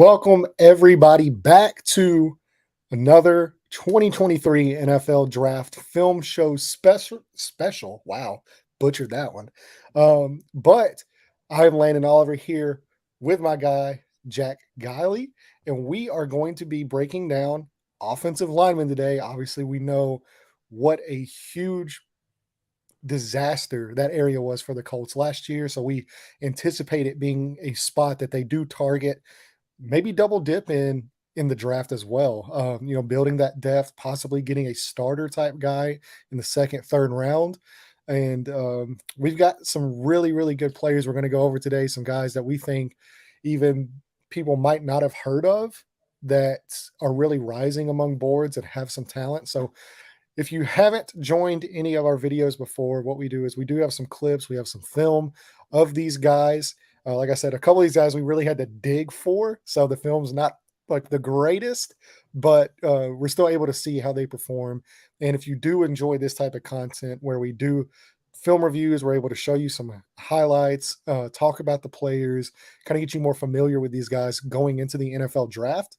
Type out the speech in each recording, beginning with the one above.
Welcome everybody back to another 2023 NFL Draft Film Show special. Wow, butchered that one. But I'm Landon Oliver here with my guy Jack Guiley, and we are going to be breaking down offensive linemen today. Obviously, we know what a huge disaster that area was for the Colts last year. So we anticipate it being a spot that they do target, maybe double dip in the draft as well. Building that depth, possibly getting a starter type guy in the second, third round. And we've got some really, really good players we're going to go over today. Some guys that we think even people might not have heard of that are really rising among boards and have some talent. So if you haven't joined any of our videos before, what we do is we do have some clips, we have some film of these guys. Like I said, a couple of these guys we really had to dig for, so the film's not like the greatest, but we're still able to see how they perform. And if you do enjoy this type of content where we do film reviews, we're able to show you some highlights, talk about the players, kind of get you more familiar with these guys going into the NFL draft.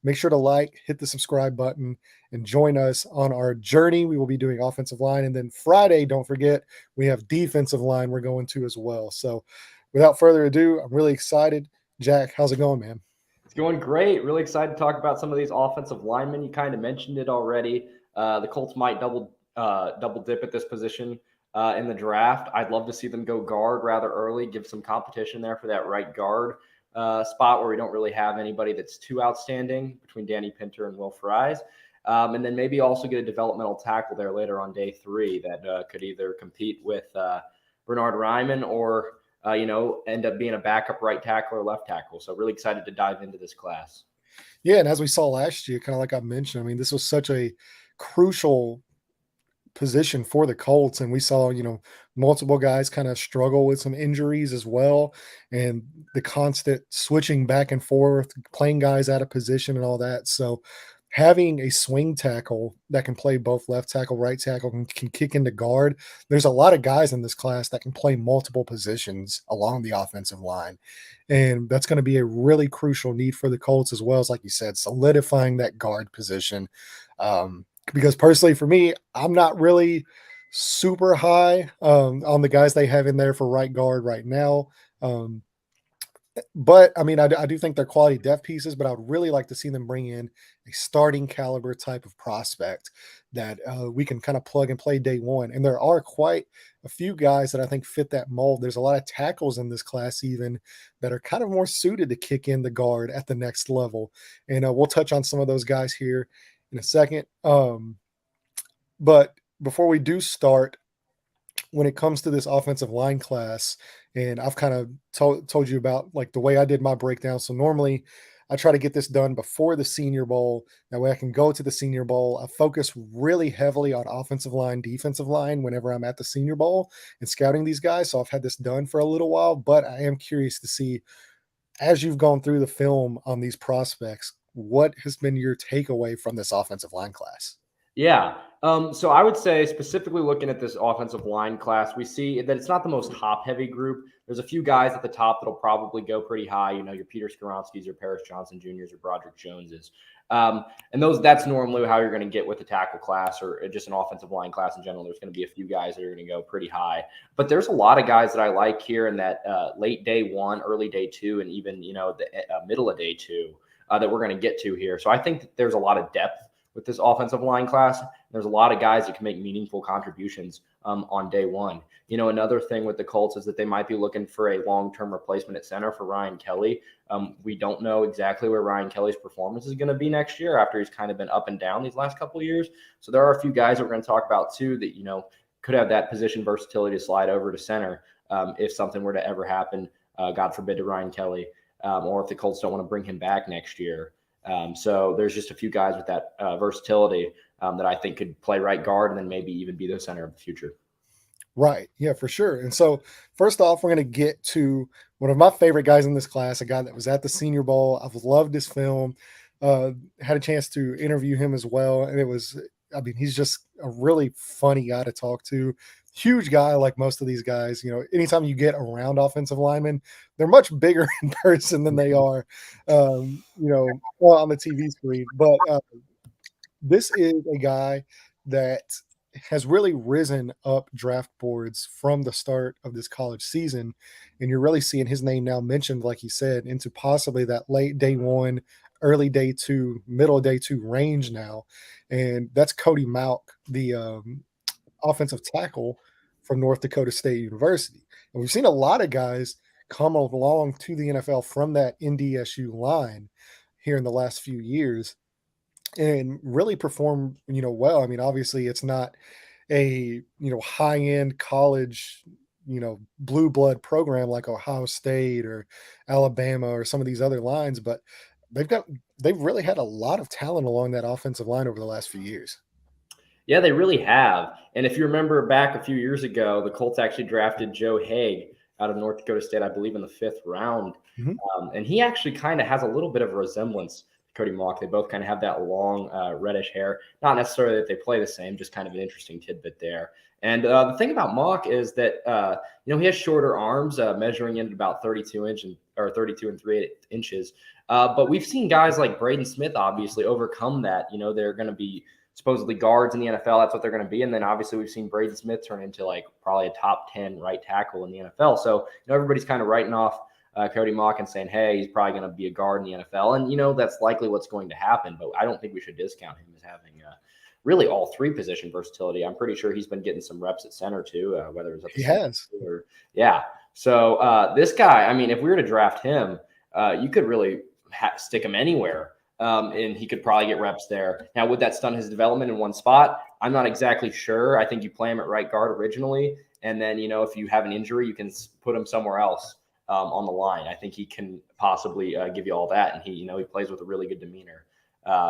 Make sure to like, hit the subscribe button, and join us on our journey. We will be doing offensive line. And then Friday, don't forget, we have defensive line we're going to as well. So without further ado, I'm really excited. Jack, how's it going, man? It's going great. Really excited to talk about some of these offensive linemen. You kind of mentioned it already. The Colts might double dip at this position in the draft. I'd love to see them go guard rather early, give some competition there for that right guard spot where we don't really have anybody that's too outstanding between Danny Pinter and Will Fries. And then maybe also get a developmental tackle there later on day 3 that could either compete with Bernhard Raimann or end up being a backup right tackle or left tackle. So really excited to dive into this class. Yeah, and as we saw last year, kind of like I mentioned, I mean, this was such a crucial position for the Colts, and we saw, multiple guys kind of struggle with some injuries as well, and the constant switching back and forth, playing guys out of position and all that. So having a swing tackle that can play both left tackle, right tackle, can kick into guard. There's a lot of guys in this class that can play multiple positions along the offensive line. And that's going to be a really crucial need for the Colts, as well as, like you said, solidifying that guard position. Because personally, for me, I'm not really super high on the guys they have in there for right guard right now. But I mean, I do think they're quality depth pieces, but I would really like to see them bring in a starting caliber type of prospect that we can kind of plug and play day one. And there are quite a few guys that I think fit that mold. There's a lot of tackles in this class, even that are kind of more suited to kick in the guard at the next level. And we'll touch on some of those guys here in a second. But before we do start, when it comes to this offensive line class, and I've kind of told you about like the way I did my breakdown. So normally I try to get this done before the Senior Bowl. That way I can go to the Senior Bowl. I focus really heavily on offensive line, defensive line whenever I'm at the Senior Bowl and scouting these guys. So I've had this done for a little while, but I am curious to see, as you've gone through the film on these prospects, what has been your takeaway from this offensive line class? Yeah. So I would say, specifically looking at this offensive line class, we see that it's not the most top-heavy group. There's a few guys at the top that'll probably go pretty high. Your Peter Skoronskis, your Paris Johnson Jr.'s, your Broderick Joneses. And that's normally how you're going to get with the tackle class or just an offensive line class in general. There's going to be a few guys that are going to go pretty high. But there's a lot of guys that I like here in that late day 1, early day 2, and even, the middle of day 2 that we're going to get to here. So I think that there's a lot of depth with this offensive line class. There's a lot of guys that can make meaningful contributions on day 1. Another thing with the Colts is that they might be looking for a long-term replacement at center for Ryan Kelly. We don't know exactly where Ryan Kelly's performance is going to be next year after he's kind of been up and down these last couple of years. So there are a few guys that we're going to talk about too that, could have that position versatility to slide over to center if something were to ever happen, God forbid, to Ryan Kelly, or if the Colts don't want to bring him back next year. So there's just a few guys with that versatility that I think could play right guard and then maybe even be the center of the future. Right. Yeah, for sure. And so first off, we're going to get to one of my favorite guys in this class, a guy that was at the Senior Bowl. I've loved his film, had a chance to interview him as well. And he's just a really funny guy to talk to, huge guy like most of these guys. Anytime you get around offensive linemen, they're much bigger in person than they are, well, on the TV screen. But this is a guy that has really risen up draft boards from the start of this college season. And you're really seeing his name now mentioned, like you said, into possibly that late day one, early day two, middle day two range now. And that's Cody Malk, the offensive tackle from North Dakota State University. And we've seen a lot of guys come along to the NFL from that NDSU line here in the last few years and really perform, well. I mean, obviously it's not a, high-end college, blue blood program like Ohio State or Alabama or some of these other lines, but they've got they've really had a lot of talent along that offensive line over the last few years. Yeah, they really have. And if you remember back a few years ago, the Colts actually drafted Joe Haig out of North Dakota State, I believe, in the 5th round. Mhm. And he actually kind of has a little bit of a resemblance to Cody Mock. They both kind of have that long reddish hair. Not necessarily that they play the same, just kind of an interesting tidbit there. And the thing about Mock is that he has shorter arms, measuring in at about 32 and 3/8 inches. But we've seen guys like Braden Smith obviously overcome that. They're going to be supposedly guards in the NFL. That's what they're going to be. And then obviously we've seen Braden Smith turn into like probably a top 10 right tackle in the NFL. So, everybody's kind of writing off Cody Mock and saying, hey, he's probably going to be a guard in the NFL. And, that's likely what's going to happen. But I don't think we should discount him as having really all three position versatility. I'm pretty sure he's been getting some reps at center too, whether it was He has. or yeah. So this guy, I mean, if we were to draft him, you could really stick him anywhere. And he could probably get reps there. Now, would that stun his development in one spot? I'm not exactly sure. I think you play him at right guard originally. And then, if you have an injury, you can put him somewhere else on the line. I think he can possibly give you all that. And he plays with a really good demeanor.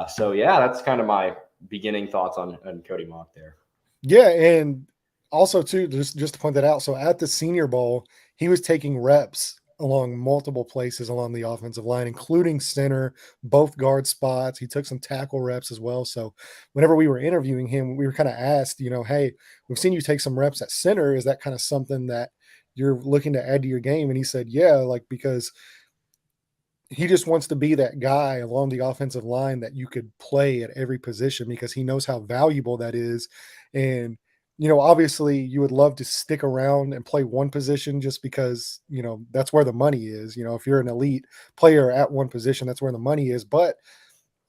So, yeah, that's kind of my beginning thoughts on Cody Mock there. Yeah, and also too, just to point that out. So at the Senior Bowl, he was taking reps along multiple places along the offensive line, including center, both guard spots. He took some tackle reps as well. So whenever we were interviewing him, we were kind of asked, hey, we've seen you take some reps at center. Is that kind of something that you're looking to add to your game? And he said, yeah, like because he just wants to be that guy along the offensive line that you could play at every position because he knows how valuable that is. And, obviously you would love to stick around and play one position just because, that's where the money is. If you're an elite player at one position, that's where the money is. But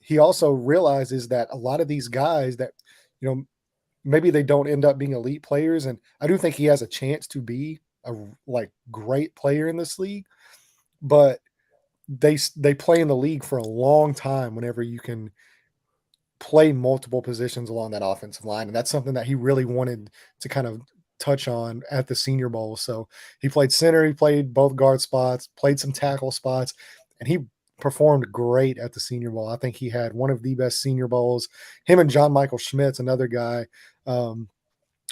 he also realizes that a lot of these guys that, maybe they don't end up being elite players. And I do think he has a chance to be a great player in this league, but they play in the league for a long time whenever you can play multiple positions along that offensive line. And that's something that he really wanted to kind of touch on at the Senior Bowl. So he played center, he played both guard spots, played some tackle spots, and he performed great at the Senior Bowl. I think he had one of the best Senior Bowls. Him and John Michael Schmitz, another guy,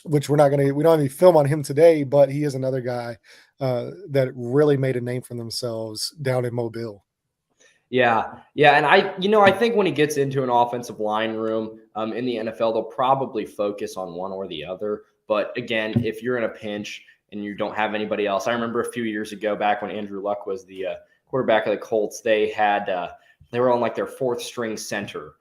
which we don't have any film on him today, but he is another guy that really made a name for themselves down in Mobile. Yeah. And I think when he gets into an offensive line room in the NFL, they'll probably focus on one or the other. But again, if you're in a pinch and you don't have anybody else, I remember a few years ago back when Andrew Luck was the quarterback of the Colts, they were on like their 4th string center.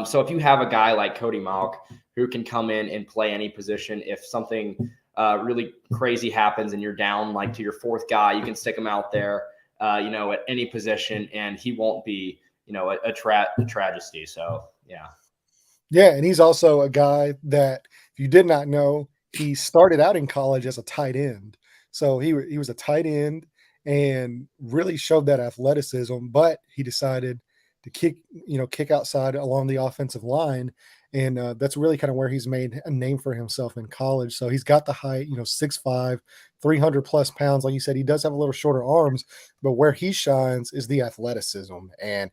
So if you have a guy like Cody Malk who can come in and play any position, if something really crazy happens and you're down like to your 4th guy, you can stick him out there. At any position, and he won't be, a tragedy. So, yeah. Yeah, and he's also a guy that, if you did not know, he started out in college as a tight end. So he was a tight end and really showed that athleticism, but he decided to kick outside along the offensive line. And that's really kind of where he's made a name for himself in college. So he's got the height, 6'5", 300 plus pounds. Like you said, he does have a little shorter arms, but where he shines is the athleticism. And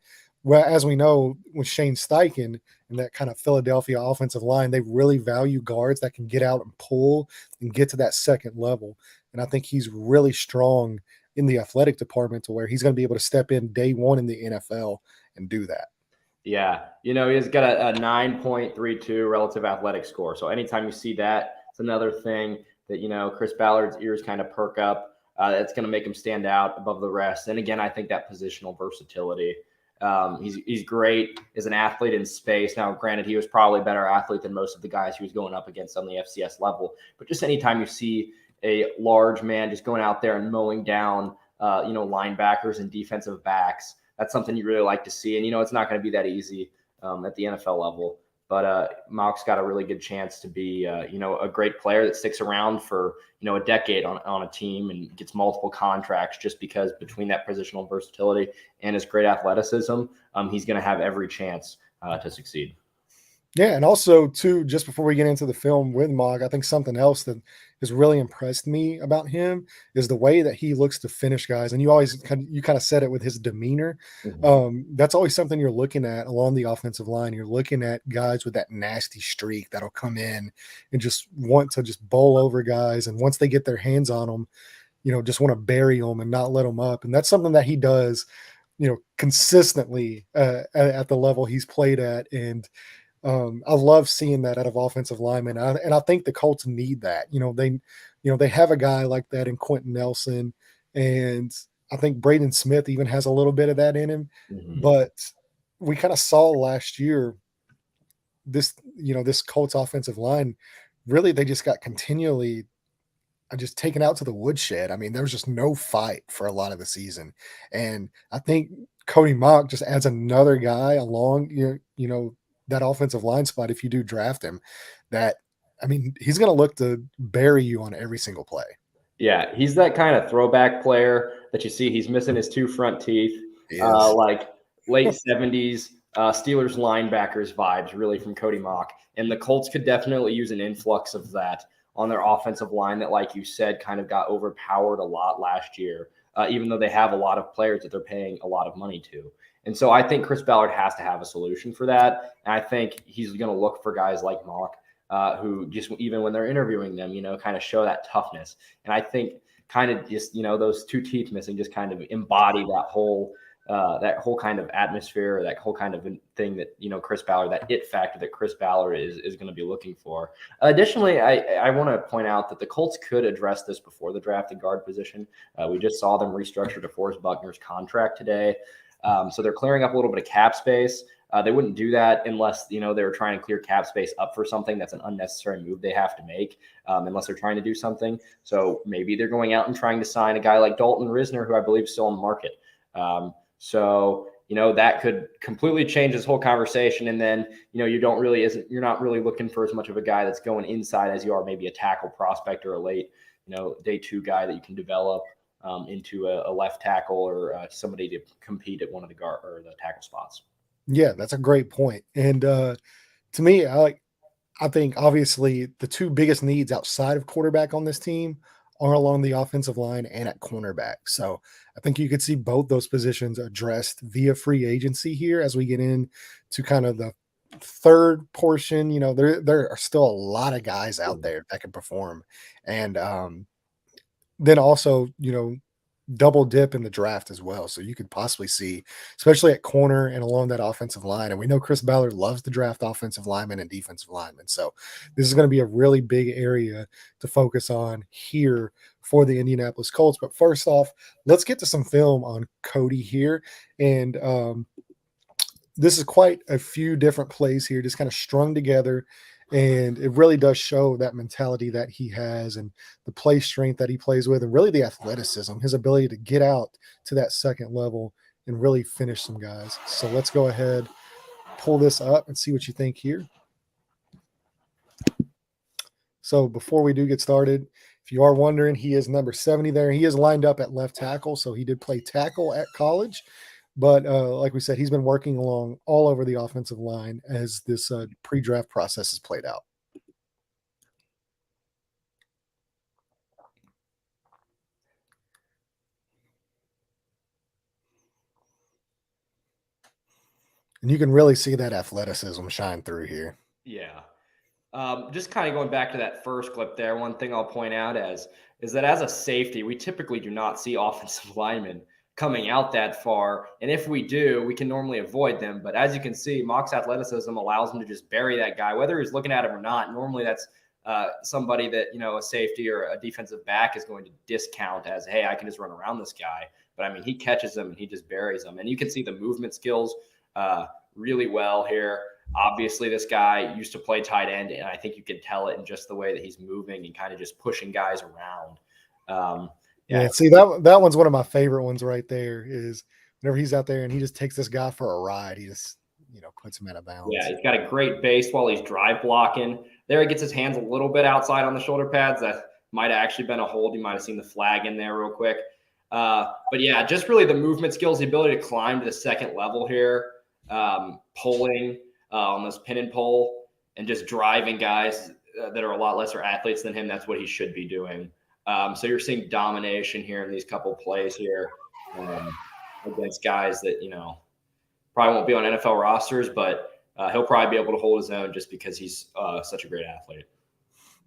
as we know, with Shane Steichen and that kind of Philadelphia offensive line, they really value guards that can get out and pull and get to that second level. And I think he's really strong in the athletic department to where he's going to be able to step in day one in the NFL and do that. Yeah. He's got a 9.32 relative athletic score. So anytime you see that, it's another thing that, Chris Ballard's ears kind of perk up. That's going to make him stand out above the rest. And again, I think that positional versatility. He's great as an athlete in space. Now, granted, he was probably a better athlete than most of the guys he was going up against on the FCS level. But just anytime you see a large man just going out there and mowing down, linebackers and defensive backs, that's something you really like to see. And, it's not going to be that easy at the NFL level. But Malk's got a really good chance to be, a great player that sticks around for, a decade on a team and gets multiple contracts just because between that positional versatility and his great athleticism, he's going to have every chance to succeed. Yeah, and also too, just before we get into the film with Mog, I think something else that has really impressed me about him is the way that he looks to finish guys. And you kind of said it with his demeanor. That's always something you're looking at along the offensive line. You're looking at guys with that nasty streak that'll come in and just want to just bowl over guys. And once they get their hands on them, just want to bury them and not let them up. And that's something that he does, consistently at the level he's played at. And I love seeing that out of offensive linemen, and I think the Colts need that. They have a guy like that in Quentin Nelson, and I think Braden Smith even has a little bit of that in him. But we kind of saw last year this Colts offensive line, really they just got continually just taken out to the woodshed. I mean, there was just no fight for a lot of the season, and I think Cody Mock just adds another guy along that offensive line spot if you do draft him. He's going to look to bury you on every single play. Yeah, he's that kind of throwback player that you see. He's missing his two front teeth, like late 70s Steelers linebackers vibes, really, from Cody Mock. And the Colts could definitely use an influx of that on their offensive line that, like you said, kind of got overpowered a lot last year, even though they have a lot of players that they're paying a lot of money to. And so I think Chris Ballard has to have a solution for that. And I think he's going to look for guys like Mock, who just, even when they're interviewing them, kind of show that toughness. And I think kind of just, those two teeth missing just kind of embody that whole kind of atmosphere, or that whole kind of thing that, Chris Ballard, that it factor that Chris Ballard is going to be looking for. Additionally, I want to point out that the Colts could address this before the draft, the guard position. We just saw them restructure DeForest Buckner's contract today. So they're clearing up a little bit of cap space. They wouldn't do that unless, they were trying to clear cap space up for something that's an unnecessary move they have to make, unless they're trying to do something. So maybe they're going out and trying to sign a guy like Dalton Risner, who I believe is still on the market. That could completely change this whole conversation. And then, you're not really looking for as much of a guy that's going inside as you are maybe a tackle prospect or a late, day two guy that you can develop into a left tackle or somebody to compete at one of the guard or the tackle spots. Yeah, that's a great point. And to me, I think obviously the two biggest needs outside of quarterback on this team are along the offensive line and at cornerback. So I think you could see both those positions addressed via free agency here as we get into kind of the third portion. There are still a lot of guys out there that can perform. And then also, double dip in the draft as well. So you could possibly see, especially at corner and along that offensive line. And we know Chris Ballard loves to draft offensive linemen and defensive linemen. So this is going to be a really big area to focus on here for the Indianapolis Colts. But first off, let's get to some film on Cody here. And this is quite a few different plays here, just kind of strung together. And it really does show that mentality that he has and the play strength that he plays with, and really the athleticism, his ability to get out to that second level and really finish some guys. So let's go ahead, pull this up and see what you think here. So before we do get started, if you are wondering, he is number 70 there. He is lined up at left tackle, so he did play tackle at college. But like we said, he's been working along all over the offensive line as this pre-draft process is played out. And you can really see that athleticism shine through here. Yeah. Just kind of going back to that first clip there, one thing I'll point out is that as a safety, we typically do not see offensive linemen coming out that far. And if we do, we can normally avoid them. But as you can see, Mock's athleticism allows him to just bury that guy, whether he's looking at him or not. Normally that's somebody that, a safety or a defensive back is going to discount as, hey, I can just run around this guy. But I mean, he catches them and he just buries them. And you can see the movement skills really well here. Obviously, this guy used to play tight end, and I think you can tell it in just the way that he's moving and kind of just pushing guys around. Yeah, see, that one's one of my favorite ones right there is whenever he's out there and he just takes this guy for a ride, he just, puts him out of bounds. Yeah, he's got a great base while he's drive blocking. There he gets his hands a little bit outside on the shoulder pads. That might have actually been a hold. You might have seen the flag in there real quick. But yeah, just really the movement skills, the ability to climb to the second level here, pulling on this pin and pull, and just driving guys that are a lot lesser athletes than him. That's what he should be doing. So you're seeing domination here in these couple plays here against guys that, probably won't be on NFL rosters, but he'll probably be able to hold his own just because he's such a great athlete.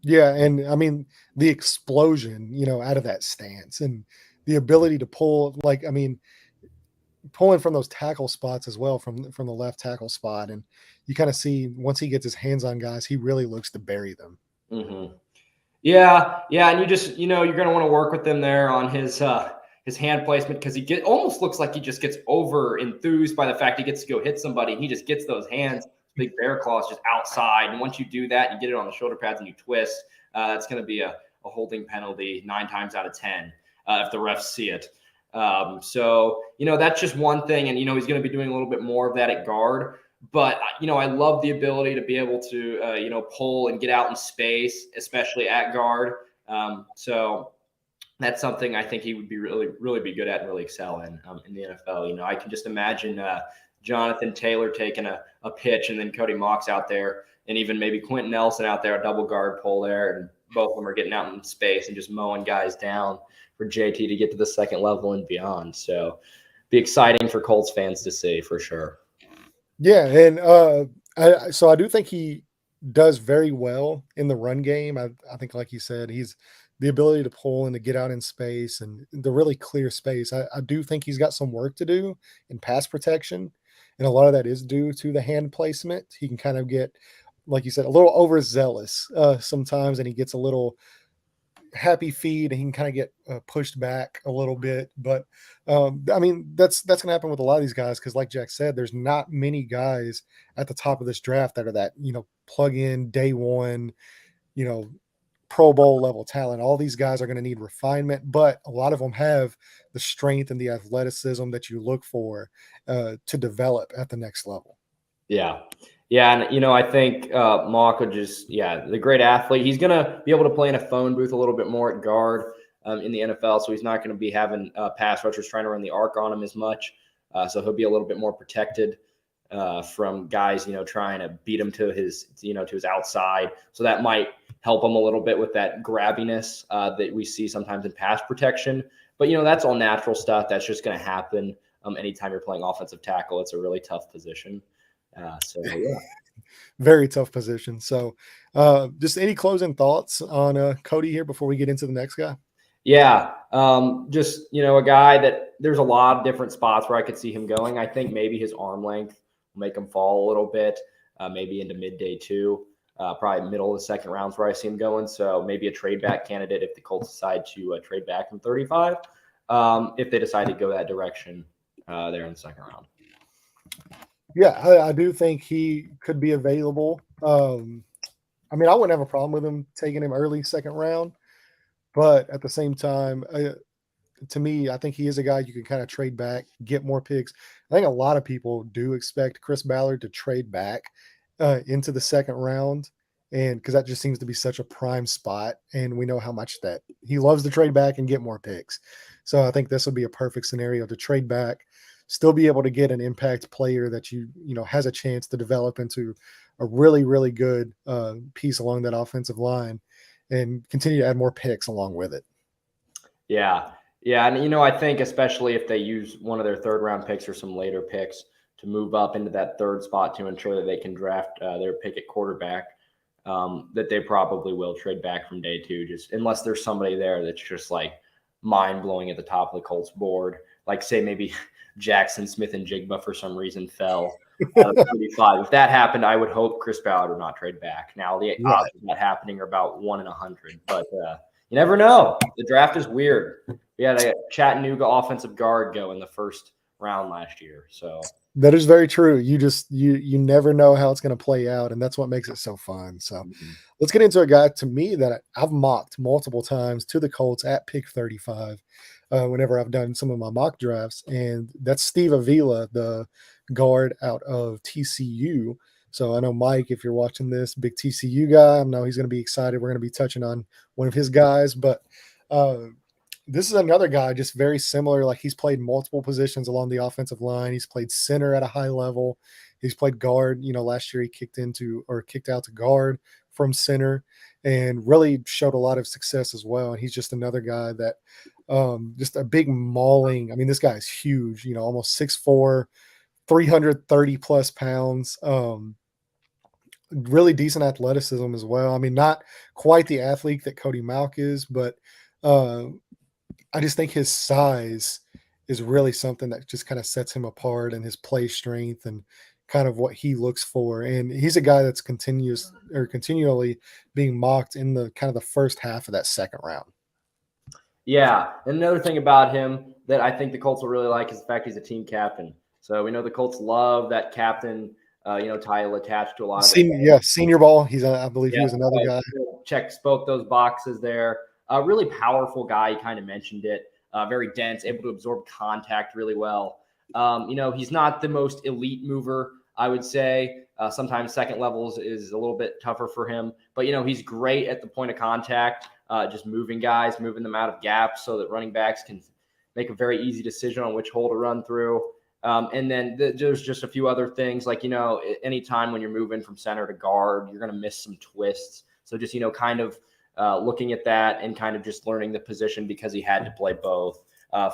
Yeah, and I mean the explosion, out of that stance and the ability to pull, pulling from those tackle spots as well, from the left tackle spot, and you kind of see once he gets his hands on guys, he really looks to bury them. Mm-hmm. Yeah, and you just you're going to want to work with him there on his hand placement because almost looks like he just gets over enthused by the fact he gets to go hit somebody. He just gets those hands, big bear claws, just outside. And once you do that, you get it on the shoulder pads and you twist. That's going to be a holding penalty 9 times out of 10 if the refs see it. So that's just one thing, and he's going to be doing a little bit more of that at guard. But I love the ability to be able to pull and get out in space, especially at guard. So that's something I think he would be really be good at and really excel in the NFL. I can just imagine Jonathan Taylor taking a pitch, and then Cody Mox out there, and even maybe Quentin Nelson out there, a double guard pull there, and both of them are getting out in space and just mowing guys down for JT to get to the second level and beyond. So be exciting for Colts fans to see for sure. Yeah, and I do think he does very well in the run game. I think, like you said, he's the ability to pull and to get out in space and the really clear space. I do think he's got some work to do in pass protection, and a lot of that is due to the hand placement. He can kind of get, like you said, a little overzealous sometimes, and he gets a little happy feet and he can kind of get pushed back a little bit. But I mean, that's going to happen with a lot of these guys because, like Jack said, there's not many guys at the top of this draft that are that plug in day one, Pro Bowl level talent. All these guys are going to need refinement, but a lot of them have the strength and the athleticism that you look for to develop at the next level. Yeah. And, I think Mock would the great athlete. He's going to be able to play in a phone booth a little bit more at guard in the NFL. So he's not going to be having pass rushers trying to run the arc on him as much. So he'll be a little bit more protected from guys, trying to beat him to his outside. So that might help him a little bit with that grabbiness that we see sometimes in pass protection. But, that's all natural stuff. That's just going to happen anytime you're playing offensive tackle. It's a really tough position. Very tough position. So just any closing thoughts on Cody here before we get into the next guy? Yeah. Just, a guy that there's a lot of different spots where I could see him going. I think maybe his arm length will make him fall a little bit, maybe into midday 2, probably middle of the second rounds where I see him going. So maybe a trade back candidate if the Colts decide to trade back from 35, if they decide to go that direction there in the second round. Yeah, I do think he could be available. I mean, I wouldn't have a problem with him taking him early second round, but at the same time, to me, I think he is a guy you can kind of trade back, get more picks. I think a lot of people do expect Chris Ballard to trade back into the second round, and because that just seems to be such a prime spot, and we know how much that he loves to trade back and get more picks. So I think this would be a perfect scenario to trade back, still be able to get an impact player that has a chance to develop into a really, really good piece along that offensive line and continue to add more picks along with it. Yeah. And, I think especially if they use one of their third round picks or some later picks to move up into that third spot to ensure that they can draft their pick at quarterback, that they probably will trade back from day 2, just unless there's somebody there that's just like mind blowing at the top of the Colts board. Like say maybe Jackson Smith and Jigba for some reason fell out of 35. If that happened, I would hope Chris Ballard would not trade back. Now the odds of that happening are about 1 in 100, but you never know. The draft is weird. We had a Chattanooga offensive guard go in the first round last year, so That is very true. You never know how it's going to play out, and that's what makes it so fun. So let's get into a guy to me that I've mocked multiple times to the Colts at pick 35 whenever I've done some of my mock drafts, and that's Steve Avila, the guard out of TCU. So I know Mike, if you're watching this, big TCU guy, I know he's going to be excited. We're going to be touching on one of his guys, but this is another guy just very similar. Like he's played multiple positions along the offensive line. He's played center at a high level. He's played guard. Last year he kicked out to guard from center and really showed a lot of success as well. And he's just another guy that just a big mauling. I mean, this guy is huge, almost 6'4", 330 plus pounds. Really decent athleticism as well. I mean, not quite the athlete that Cody Mauch is, but I just think his size is really something that just kind of sets him apart, and his play strength and kind of what he looks for. And he's a guy that's continually being mocked in the kind of the first half of that second round. Yeah. And another thing about him that I think the Colts will really like is the fact he's a team captain. So we know the Colts love that captain, title attached to a lot of it. Senior Ball. I believe he was another guy. Checks both those boxes there. A really powerful guy. You kind of mentioned it. Very dense, able to absorb contact really well. He's not the most elite mover, I would say. Sometimes second levels is a little bit tougher for him. But, he's great at the point of contact, just moving guys, moving them out of gaps so that running backs can make a very easy decision on which hole to run through. And then there's just a few other things like, anytime when you're moving from center to guard, you're going to miss some twists. So just, kind of looking at that and kind of just learning the position because he had to play both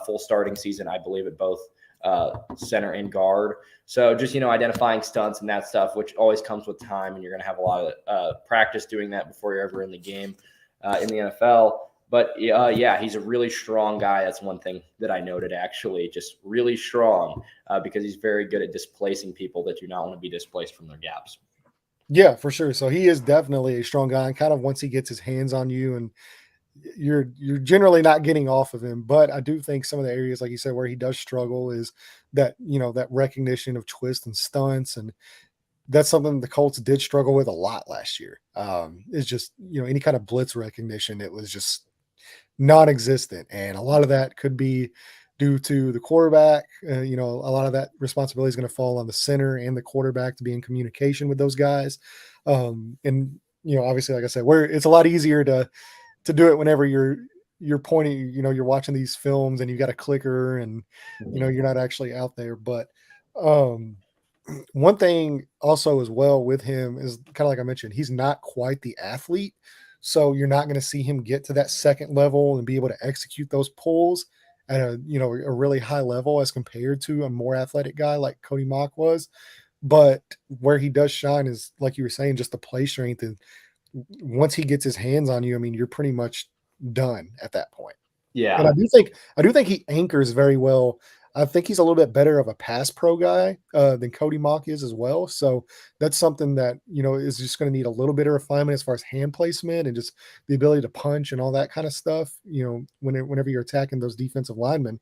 full starting season, I believe, at both center and guard. So just, identifying stunts and that stuff, which always comes with time. And you're going to have a lot of practice doing that before you're ever in the game in the NFL. But he's a really strong guy. That's one thing that I noted, actually, just really strong because he's very good at displacing people that do not want to be displaced from their gaps. Yeah, for sure. So he is definitely a strong guy. And kind of once he gets his hands on you, and you're generally not getting off of him. But I do think some of the areas, like you said, where he does struggle is that, that recognition of twist and stunts. And that's something the Colts did struggle with a lot last year. It's just, any kind of blitz recognition, it was just non-existent. And a lot of that could be due to the quarterback. A lot of that responsibility is going to fall on the center and the quarterback to be in communication with those guys. And obviously, like I said, it's a lot easier to do it whenever you're pointing, you're watching these films and you've got a clicker and, you're not actually out there. But one thing also as well with him is kind of like I mentioned, he's not quite the athlete. So you're not going to see him get to that second level and be able to execute those pulls at a really high level as compared to a more athletic guy like Cody Mauch was. But where he does shine is, like you were saying, just the play strength. And once he gets his hands on you, I mean, you're pretty much done at that point. Yeah. And I do think he anchors very well. I think he's a little bit better of a pass pro guy than Cody Mauch is as well. So that's something that, is just going to need a little bit of refinement as far as hand placement and just the ability to punch and all that kind of stuff, whenever you're attacking those defensive linemen.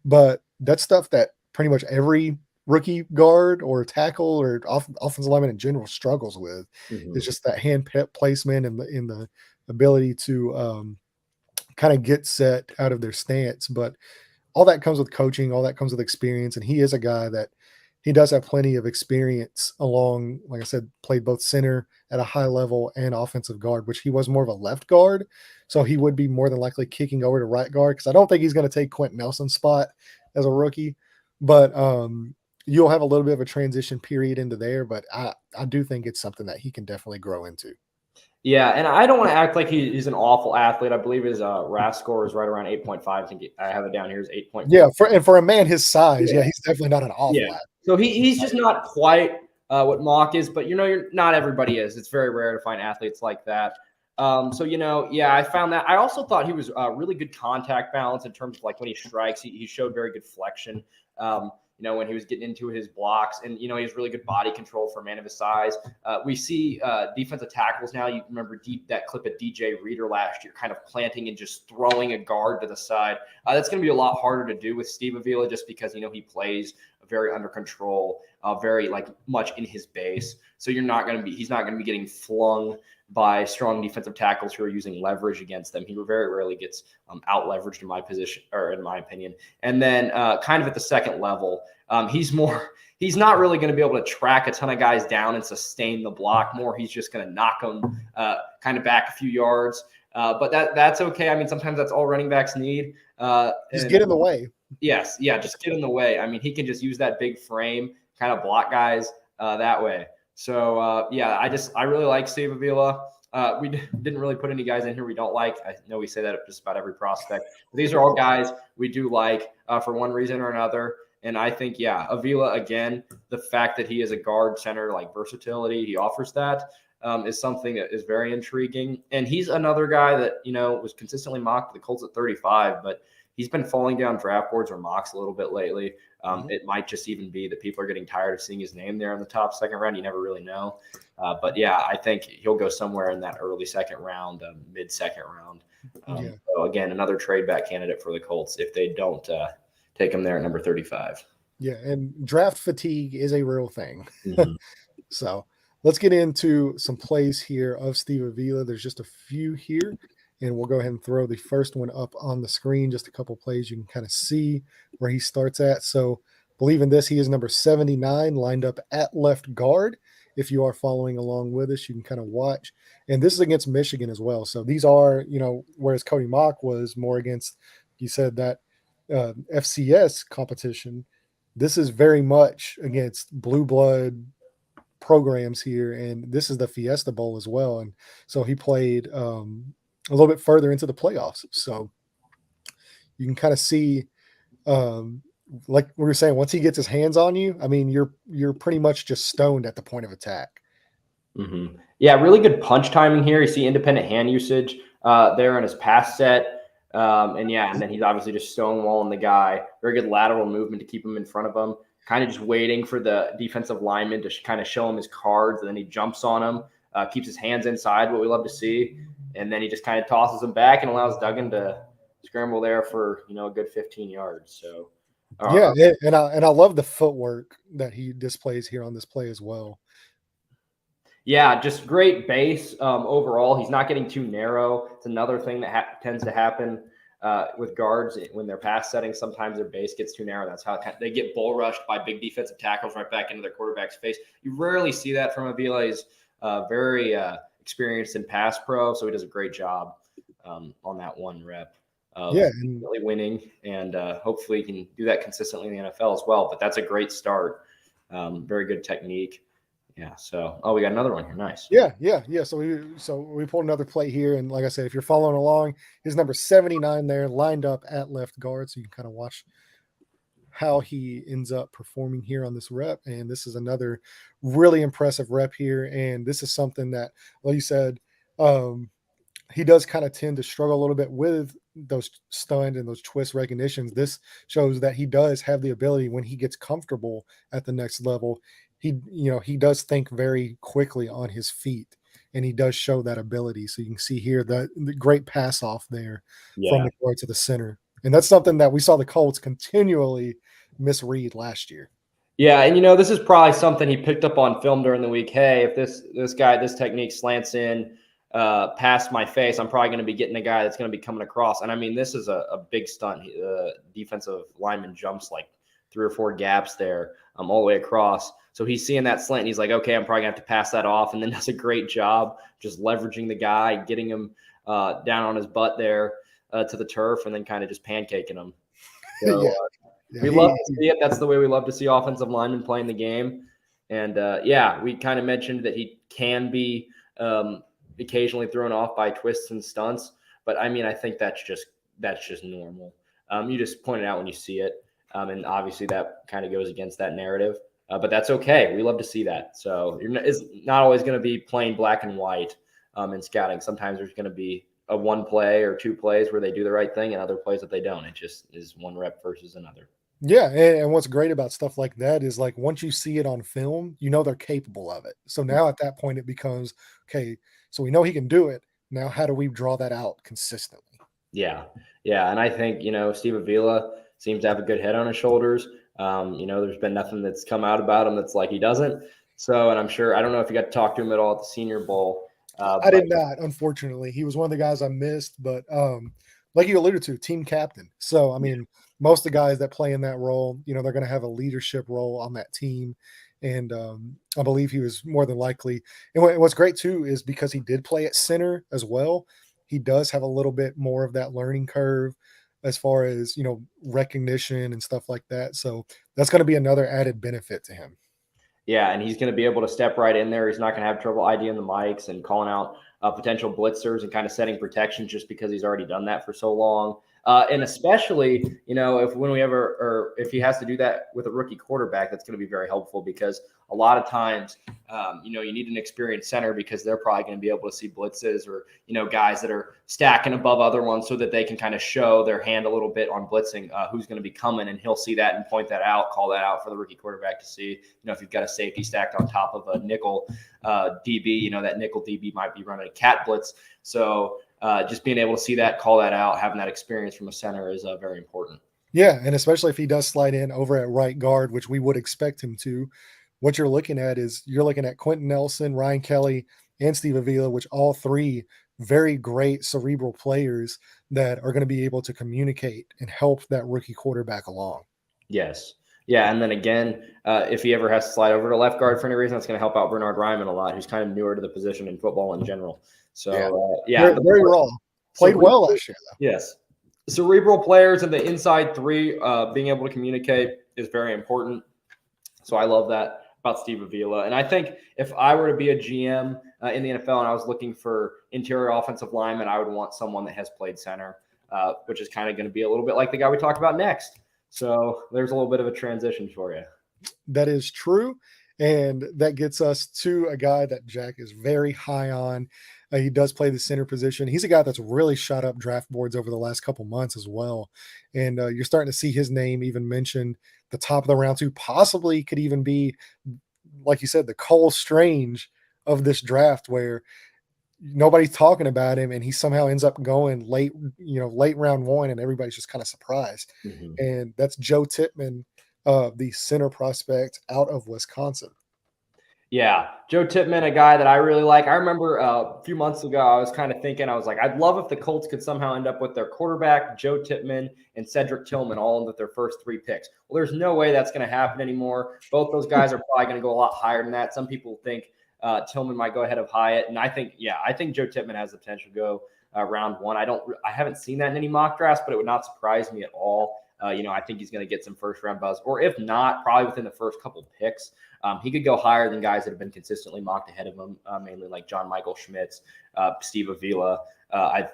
But that's stuff that pretty much every rookie guard or tackle or offensive lineman in general struggles with. It's just that hand placement and the ability to kind of get set out of their stance. But all that comes with coaching, all that comes with experience. And he is a guy that he does have plenty of experience along, like I said, played both center at a high level and offensive guard, which he was more of a left guard. So he would be more than likely kicking over to right guard, because I don't think he's going to take Quentin Nelson's spot as a rookie. But you'll have a little bit of a transition period into there. But I do think it's something that he can definitely grow into. Yeah, and I don't want to act like he's an awful athlete. I believe his RAS score is right around 8.5. I think I have it down here as 8.5. Yeah, for a man his size, he's definitely not an awful athlete. So he's just not quite what Mauch is, but not everybody is. It's very rare to find athletes like that. I found that. I also thought he was really good contact balance in terms of like when he strikes, he showed very good flexion. when he was getting into his blocks, and he has really good body control for a man of his size. We see defensive tackles now. You remember that clip of DJ Reader last year, kind of planting and just throwing a guard to the side. That's going to be a lot harder to do with Steve Avila, just because he plays very under control, very much in his base. So he's not going to be getting flung by strong defensive tackles who are using leverage against them. He very rarely gets out leveraged in my position, or in my opinion. And then kind of at the second level, he's not really going to be able to track a ton of guys down and sustain the block. He's just going to knock them kind of back a few yards. But that's okay. I mean, sometimes that's all running backs need. Just get in the way. Yes. Yeah. Just get in the way. I mean, he can just use that big frame, kind of block guys that way. So, I really like Steve Avila. We didn't really put any guys in here we don't like. I know we say that at just about every prospect. But these are all guys we do like for one reason or another. And I think, Avila, again, the fact that he is a guard center, versatility, he offers that is something that is very intriguing. And he's another guy that, was consistently mocked the Colts at 35, but he's been falling down draft boards or mocks a little bit lately. It might just even be that people are getting tired of seeing his name there in the top second round. You never really know. But I think he'll go somewhere in that early second round, mid second round. So again, another trade back candidate for the Colts if they don't take him there at number 35. Yeah, and draft fatigue is a real thing. Mm-hmm. So let's get into some plays here of Steve Avila. There's just a few here, and we'll go ahead and throw the first one up on the screen. Just a couple plays you can kind of see where he starts at. So believe in this, he is number 79, lined up at left guard. If you are following along with us, you can kind of watch. And this is against Michigan as well. So these are, whereas Cody Mock was more against, you said that FCS competition, this is very much against blue blood programs here. And this is the Fiesta Bowl as well. And so he played a little bit further into the playoffs. So you can kind of see, like we were saying, once he gets his hands on you, I mean, you're pretty much just stoned at the point of attack. Mm-hmm. Yeah, really good punch timing here. You see independent hand usage there on his pass set. And then he's obviously just stonewalling the guy. Very good lateral movement to keep him in front of him. Kind of just waiting for the defensive lineman to kind of show him his cards, and then he jumps on him, keeps his hands inside, what we love to see. And then he just kind of tosses him back and allows Duggan to scramble there for, a good 15 yards. So, and I love the footwork that he displays here on this play as well. Yeah, just great base overall. He's not getting too narrow. It's another thing that tends to happen with guards when they're pass setting. Sometimes their base gets too narrow. That's how they get bull rushed by big defensive tackles right back into their quarterback's face. You rarely see that from Avila. He's very experienced in pass pro, so he does a great job on that one rep. And really winning, and hopefully he can do that consistently in the NFL as well. But that's a great start. Very good technique. Yeah. So, we got another one here. Nice. Yeah. So we pulled another play here, and like I said, if you're following along, his number 79 there, lined up at left guard, so you can kind of watch how he ends up performing here on this rep. And this is another really impressive rep here, and this is something that, like you said, he does kind of tend to struggle a little bit with those stunned and those twist recognitions. This shows that he does have the ability when he gets comfortable at the next level. He does think very quickly on his feet, and he does show that ability. So you can see here the great pass off there from the guard to the center. And that's something that we saw the Colts continually misread last year. Yeah, and this is probably something he picked up on film during the week. Hey, if this technique slants in past my face, I'm probably going to be getting a guy that's going to be coming across. And I mean, this is a big stunt. Defensive lineman jumps like 3 or 4 gaps there all the way across. So he's seeing that slant, and he's like, okay, I'm probably going to have to pass that off. And then does a great job just leveraging the guy, getting him down on his butt there to the turf, and then kind of just pancaking him. So, we love to see it. That's the way we love to see offensive linemen playing the game. And, we kind of mentioned that he can be occasionally thrown off by twists and stunts. But, I mean, I think that's just normal. You just point it out when you see it. And obviously that kind of goes against that narrative. But that's okay. We love to see that. So it's not always going to be plain black and white in scouting. Sometimes there's going to be a 1 play or 2 plays where they do the right thing and other plays that they don't. It just is one rep versus another. Yeah, and what's great about stuff like that is, like, once you see it on film, you know they're capable of it. So now at that point, it becomes, okay, so we know he can do it. Now how do we draw that out consistently? Yeah, yeah, and I think Steve Avila seems to have a good head on his shoulders. There's been nothing that's come out about him that's like he doesn't. So, and I'm sure I don't know if you got to talk to him at all at the Senior Bowl, I but did not, unfortunately. He was one of the guys I missed, but, like you alluded to, team captain. So, I mean, most of the guys that play in that role, they're gonna have a leadership role on that team, and, I believe he was more than likely and what's great too is because he did play at center as well, he does have a little bit more of that learning curve as far as, recognition and stuff like that, so that's gonna be another added benefit to him. yeah, and he's going to be able to step right in there. He's not going to have trouble IDing the mics and calling out potential blitzers and kind of setting protections just because he's already done that for so long. And especially, if when we ever or if he has to do that with a rookie quarterback, that's going to be very helpful because a lot of times, you need an experienced center because they're probably going to be able to see blitzes or guys that are stacking above other ones so that they can kind of show their hand a little bit on blitzing who's going to be coming, and he'll see that and point that out, call that out for the rookie quarterback to see. If you've got a safety stacked on top of a nickel DB, that nickel DB might be running a cat blitz. So just being able to see that, call that out, having that experience from a center is very important. Yeah, and especially if he does slide in over at right guard, which we would expect him to, what you're looking at Quentin Nelson, Ryan Kelly, and Steve Avila, which all three very great cerebral players that are going to be able to communicate and help that rookie quarterback along. Yes. Yeah, and then again, if he ever has to slide over to left guard for any reason, that's going to help out Bernard Ryman a lot, who's kind of newer to the position in football in general. Yeah, So, yeah, very, the very raw. Played cerebral, well last year, though. yes, cerebral players and the inside three being able to communicate is very important. So I love that about Steve Avila. And I think if I were to be a GM in the NFL and I was looking for interior offensive linemen, I would want someone that has played center, which is kind of going to be a little bit like the guy we talk about next. So there's a little bit of a transition for you. That is true. And that gets us to a guy that Jack is very high on. He does play the center position. He's a guy that's really shot up draft boards over the last couple months as well. And you're starting to see his name even mentioned the top of the round two, possibly could even be, like you said, the Cole Strange of this draft where nobody's talking about him and he somehow ends up going late, late round one, and everybody's just kind of surprised. Mm-hmm. And that's Joe Tippmann, the center prospect out of Wisconsin. Yeah, Joe Tippmann, a guy that I really like. I remember a few months ago, I was kind of thinking, I was like, I'd love if the Colts could somehow end up with their quarterback, Joe Tippmann, and Cedric Tillman all with their first three picks. Well, there's no way that's going to happen anymore. Both those guys are probably going to go a lot higher than that. Some people think Tillman might go ahead of Hyatt, and I think Joe Tippmann has the potential to go round one. I haven't seen that in any mock drafts, but it would not surprise me at all. I think he's going to get some first round buzz, or if not, probably within the first couple picks. He could go higher than guys that have been consistently mocked ahead of him, mainly like John Michael Schmitz, Steve Avila.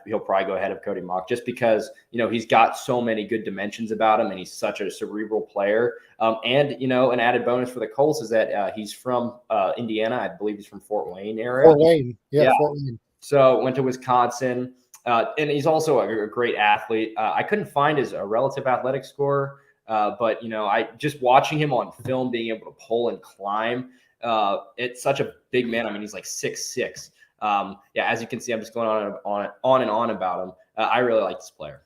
He'll probably go ahead of Cody Mock just because, he's got so many good dimensions about him and he's such a cerebral player. And an added bonus for the Colts is that he's from Indiana. I believe he's from Fort Wayne area. Fort Wayne. Yeah. Fort Wayne. So went to Wisconsin. And he's also a great athlete. I couldn't find his relative athletic score, but I just watching him on film, being able to pull and climb. It's such a big man. I mean, he's like 6'6". As you can see, I'm just going on and on about him. I really like this player.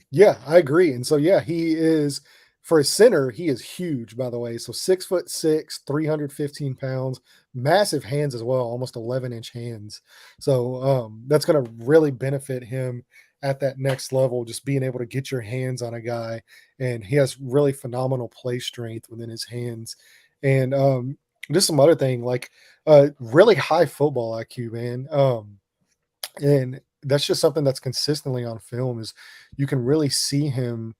Yeah, I agree. And so, he is, for a center, he is huge, by the way. So 6'6", 315 pounds, massive hands as well, almost 11-inch hands. So that's going to really benefit him at that next level, just being able to get your hands on a guy. And he has really phenomenal play strength within his hands. And just some other thing, like really high football IQ, man. And that's just something that's consistently on film is you can really see him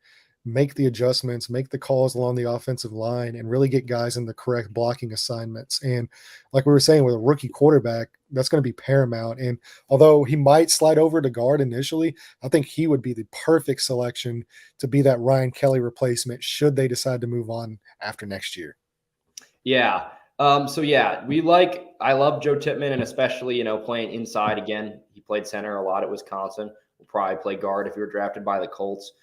make the adjustments, make the calls along the offensive line, and really get guys in the correct blocking assignments. And like we were saying, with a rookie quarterback, that's going to be paramount. And although he might slide over to guard initially, I think he would be the perfect selection to be that Ryan Kelly replacement should they decide to move on after next year. Yeah. I love Joe Tippmann, and especially, playing inside again. He played center a lot at Wisconsin. Will probably play guard if you were drafted by the Colts.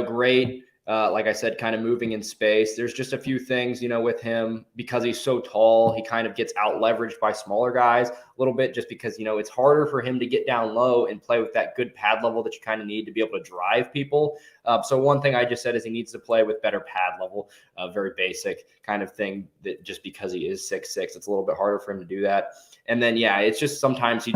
great. Like I said, kind of moving in space. There's just a few things, with him because he's so tall, he kind of gets out leveraged by smaller guys a little bit just because, it's harder for him to get down low and play with that good pad level that you kind of need to be able to drive people. So one thing I just said is he needs to play with better pad level, very basic kind of thing that just because he is 6'6", it's a little bit harder for him to do that. And then, it's just sometimes he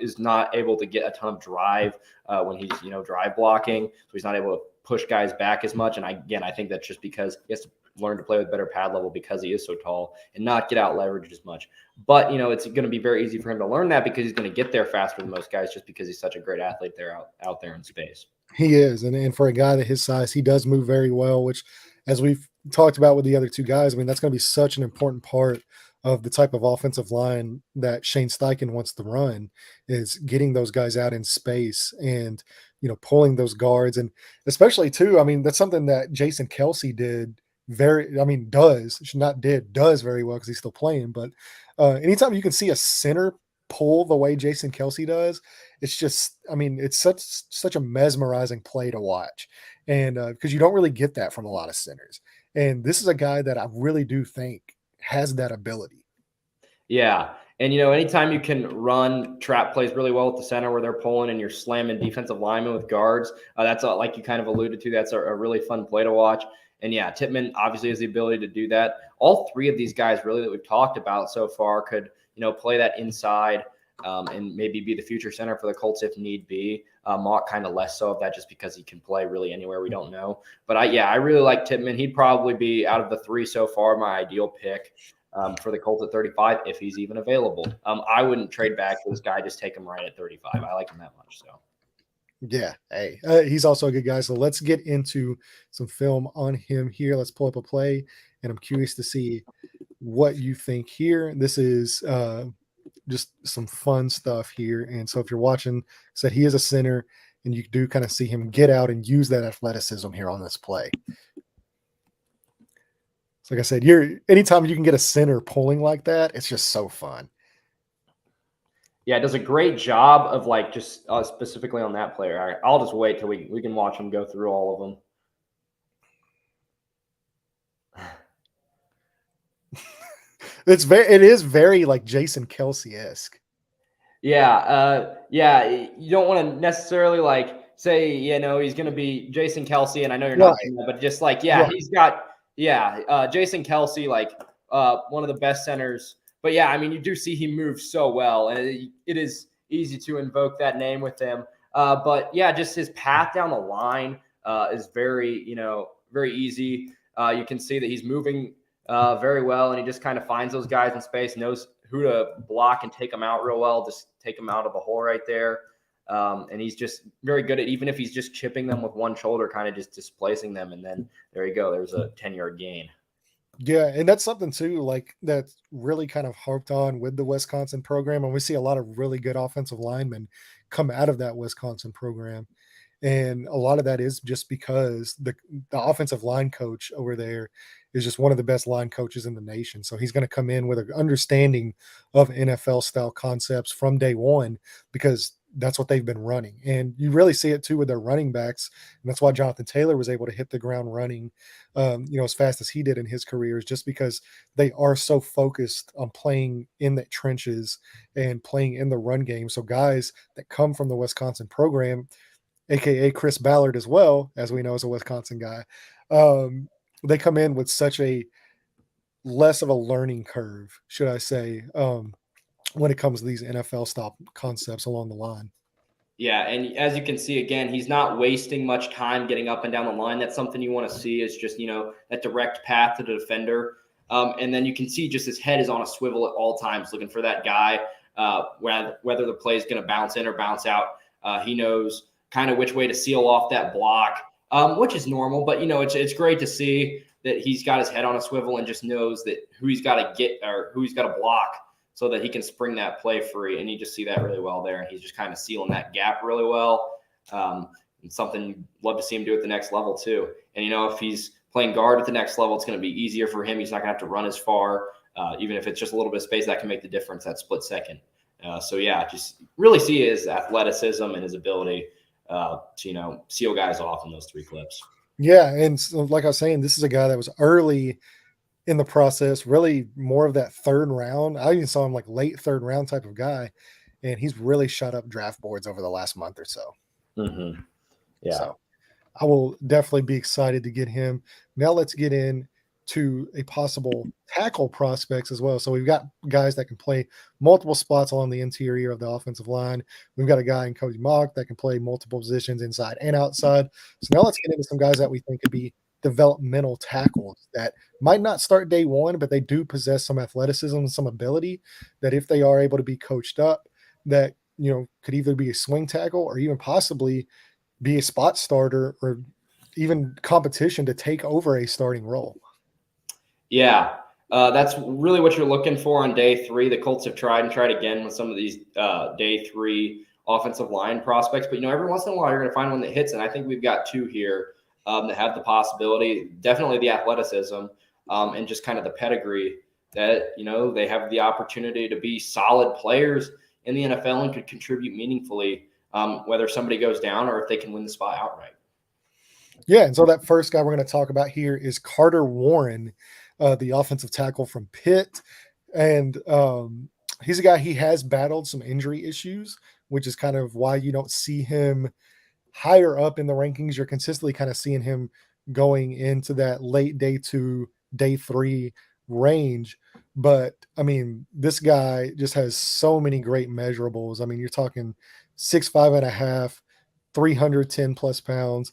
is not able to get a ton of drive when he's, drive blocking. So he's not able to push guys back as much. And I think that's just because he has to learn to play with better pad level because he is so tall and not get out leveraged as much. But, it's going to be very easy for him to learn that because he's going to get there faster than most guys just because he's such a great athlete there out there in space. He is. And for a guy that his size, he does move very well, which, as we've talked about with the other two guys, I mean, that's going to be such an important part of the type of offensive line that Shane Steichen wants to run, is getting those guys out in space and, pulling those guards. And especially too, I mean, that's something that Jason Kelce does very well because he's still playing. But anytime you can see a center pull the way Jason Kelce does, it's just, I mean, it's such a mesmerizing play to watch. And because you don't really get that from a lot of centers. And this is a guy that I really do think has that ability. Yeah. And, anytime you can run trap plays really well at the center where they're pulling and you're slamming defensive linemen with guards, that's like you kind of alluded to, that's a really fun play to watch. And yeah, Tippmann obviously has the ability to do that. All three of these guys really that we've talked about so far could, play that inside and maybe be the future center for the Colts if need be. Mock kind of less so of that just because he can play really anywhere. We don't know. But I really like Tippmann. He'd probably be, out of the three so far, my ideal pick for the Colts at 35 if he's even available. I wouldn't trade back for this guy. Just take him right at 35. I like him that much. So. Yeah, hey, he's also a good guy. So let's get into some film on him here. Let's pull up a play, and I'm curious to see what you think here. This is just some fun stuff here. And so if you're watching, so he is a center, and you do kind of see him get out and use that athleticism here on this play. So like I said, anytime you can get a center pulling like that, it's just so fun. Yeah, it does a great job of just specifically on that player. All right, I'll just wait till we can watch him go through all of them. It is very like Jason Kelce-esque. Yeah, you don't want to necessarily say he's going to be Jason Kelce, and I know you're not, doing that, but just he's got Jason Kelce, one of the best centers. But yeah, I mean, you do see he moves so well, and it is easy to invoke that name with him. But yeah, just his path down the line is very, very easy. You can see that he's moving very well, and he just kind of finds those guys in space, knows who to block and take them out real well, just take them out of the hole right there. And he's just very good at, even if he's just chipping them with one shoulder, kind of just displacing them. And then there you go. There's a 10-yard gain. Yeah, and that's something too, that's really kind of harped on with the Wisconsin program. And we see a lot of really good offensive linemen come out of that Wisconsin program. And a lot of that is just because the offensive line coach over there is just one of the best line coaches in the nation. So he's going to come in with an understanding of NFL style concepts from day one, because that's what they've been running. And you really see it too with their running backs. And that's why Jonathan Taylor was able to hit the ground running, as fast as he did in his career, is just because they are so focused on playing in the trenches and playing in the run game. So guys that come from the Wisconsin program, AKA Chris Ballard as well, as we know, is a Wisconsin guy, they come in with such a less of a learning curve, should I say, when it comes to these NFL style concepts along the line. Yeah, and as you can see, again, he's not wasting much time getting up and down the line. That's something you want to see, is just, that direct path to the defender. And then you can see just his head is on a swivel at all times, looking for that guy, whether the play is going to bounce in or bounce out. He knows kind of which way to seal off that block, which is normal. But, it's great to see that he's got his head on a swivel and just knows that who he's got to get or who he's got to block, so that he can spring that play free. And you just see that really well there. And he's just kind of sealing that gap really well. And something you'd love to see him do at the next level too. And, if he's playing guard at the next level, it's going to be easier for him. He's not going to have to run as far. Even if it's just a little bit of space, that can make the difference, that split second. So yeah, just really see his athleticism and his ability to seal guys off in those 3 clips. Yeah, and so, like I was saying, this is a guy that was early in the process, really more of that third round. I even saw him like late third round type of guy, and he's really shot up draft boards over the last month or so. Mm-hmm. Yeah. So I will definitely be excited to get him. Now let's get in to a possible tackle prospects as well. So we've got guys that can play multiple spots along the interior of the offensive line. We've got a guy in Cody Mock that can play multiple positions inside and outside. So now let's get into some guys that we think could be developmental tackles that might not start day one, but they do possess some athleticism and some ability that if they are able to be coached up, that could either be a swing tackle or even possibly be a spot starter or even competition to take over a starting role. Yeah, that's really what you're looking for on day 3. The Colts have tried and tried again with some of these day 3 offensive line prospects, but every once in a while you're going to find one that hits, and I think we've got 2 here that have the possibility, definitely the athleticism and just kind of the pedigree that they have the opportunity to be solid players in the NFL and could contribute meaningfully, whether somebody goes down or if they can win the spot outright. Yeah, and so that first guy we're going to talk about here is Carter Warren, the offensive tackle from Pitt. And he's a guy, he has battled some injury issues, which is kind of why you don't see him higher up in the rankings. You're consistently kind of seeing him going into that late day 2, day 3 range. But I mean, this guy just has so many great measurables. I mean, you're talking 6'5.5", 310 plus pounds,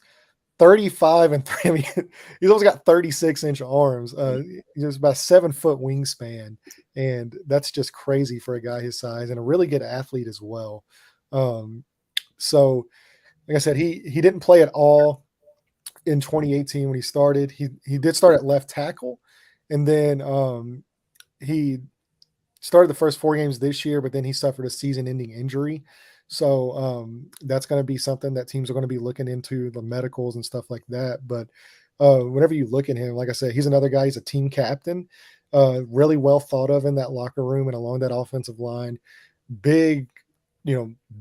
35 and 3. I mean, he's almost got 36-inch arms. He's about a 7-foot wingspan, and that's just crazy for a guy his size and a really good athlete as well. So, like I said, he didn't play at all in 2018 when he started. He did start at left tackle, and then he started the first 4 games this year, but then he suffered a season-ending injury. So that's going to be something that teams are going to be looking into, the medicals and stuff like that. But whenever you look at him, like I said, he's another guy. He's a team captain, really well thought of in that locker room and along that offensive line. Big,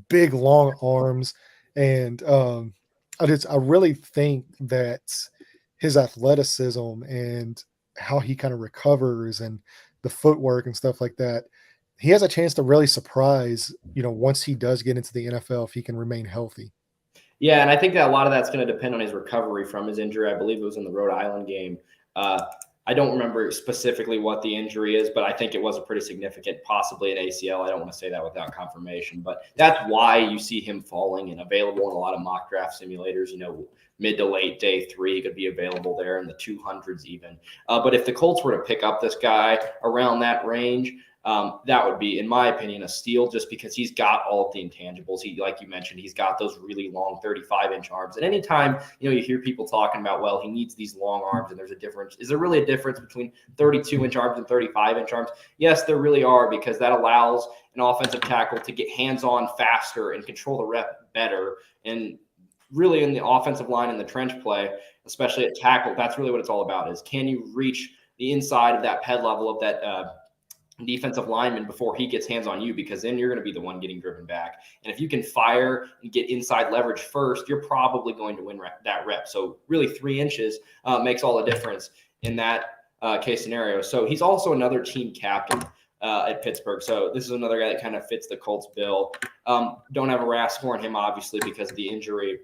big long arms, and I really think that his athleticism and how he kind of recovers and the footwork and stuff like that, he has a chance to really surprise, once he does get into the NFL, if he can remain healthy. Yeah, and I think that a lot of that's going to depend on his recovery from his injury. I believe it was in the Rhode Island game. I don't remember specifically what the injury is, but I think it was a pretty significant, possibly an ACL. I don't want to say that without confirmation, but that's why you see him falling and available in a lot of mock draft simulators. Mid to late day 3, he could be available there in the 200s even. But if the Colts were to pick up this guy around that range, that would be, in my opinion, a steal just because he's got all of the intangibles. He, like you mentioned, he's got those really long 35-inch arms. And anytime, you hear people talking about, well, he needs these long arms and there's a difference. Is there really a difference between 32-inch arms and 35-inch arms? Yes, there really are, because that allows an offensive tackle to get hands-on faster and control the rep better. And really in the offensive line and the trench play, especially at tackle, that's really what it's all about, is can you reach the inside of that ped level of that defensive lineman before he gets hands on you, because then you're going to be the one getting driven back. And if you can fire and get inside leverage first, you're probably going to win that rep. So really 3 inches makes all the difference in that case scenario. So he's also another team captain at Pittsburgh. So this is another guy that kind of fits the Colts bill. Don't have a RAS score on him, obviously, because of the injury.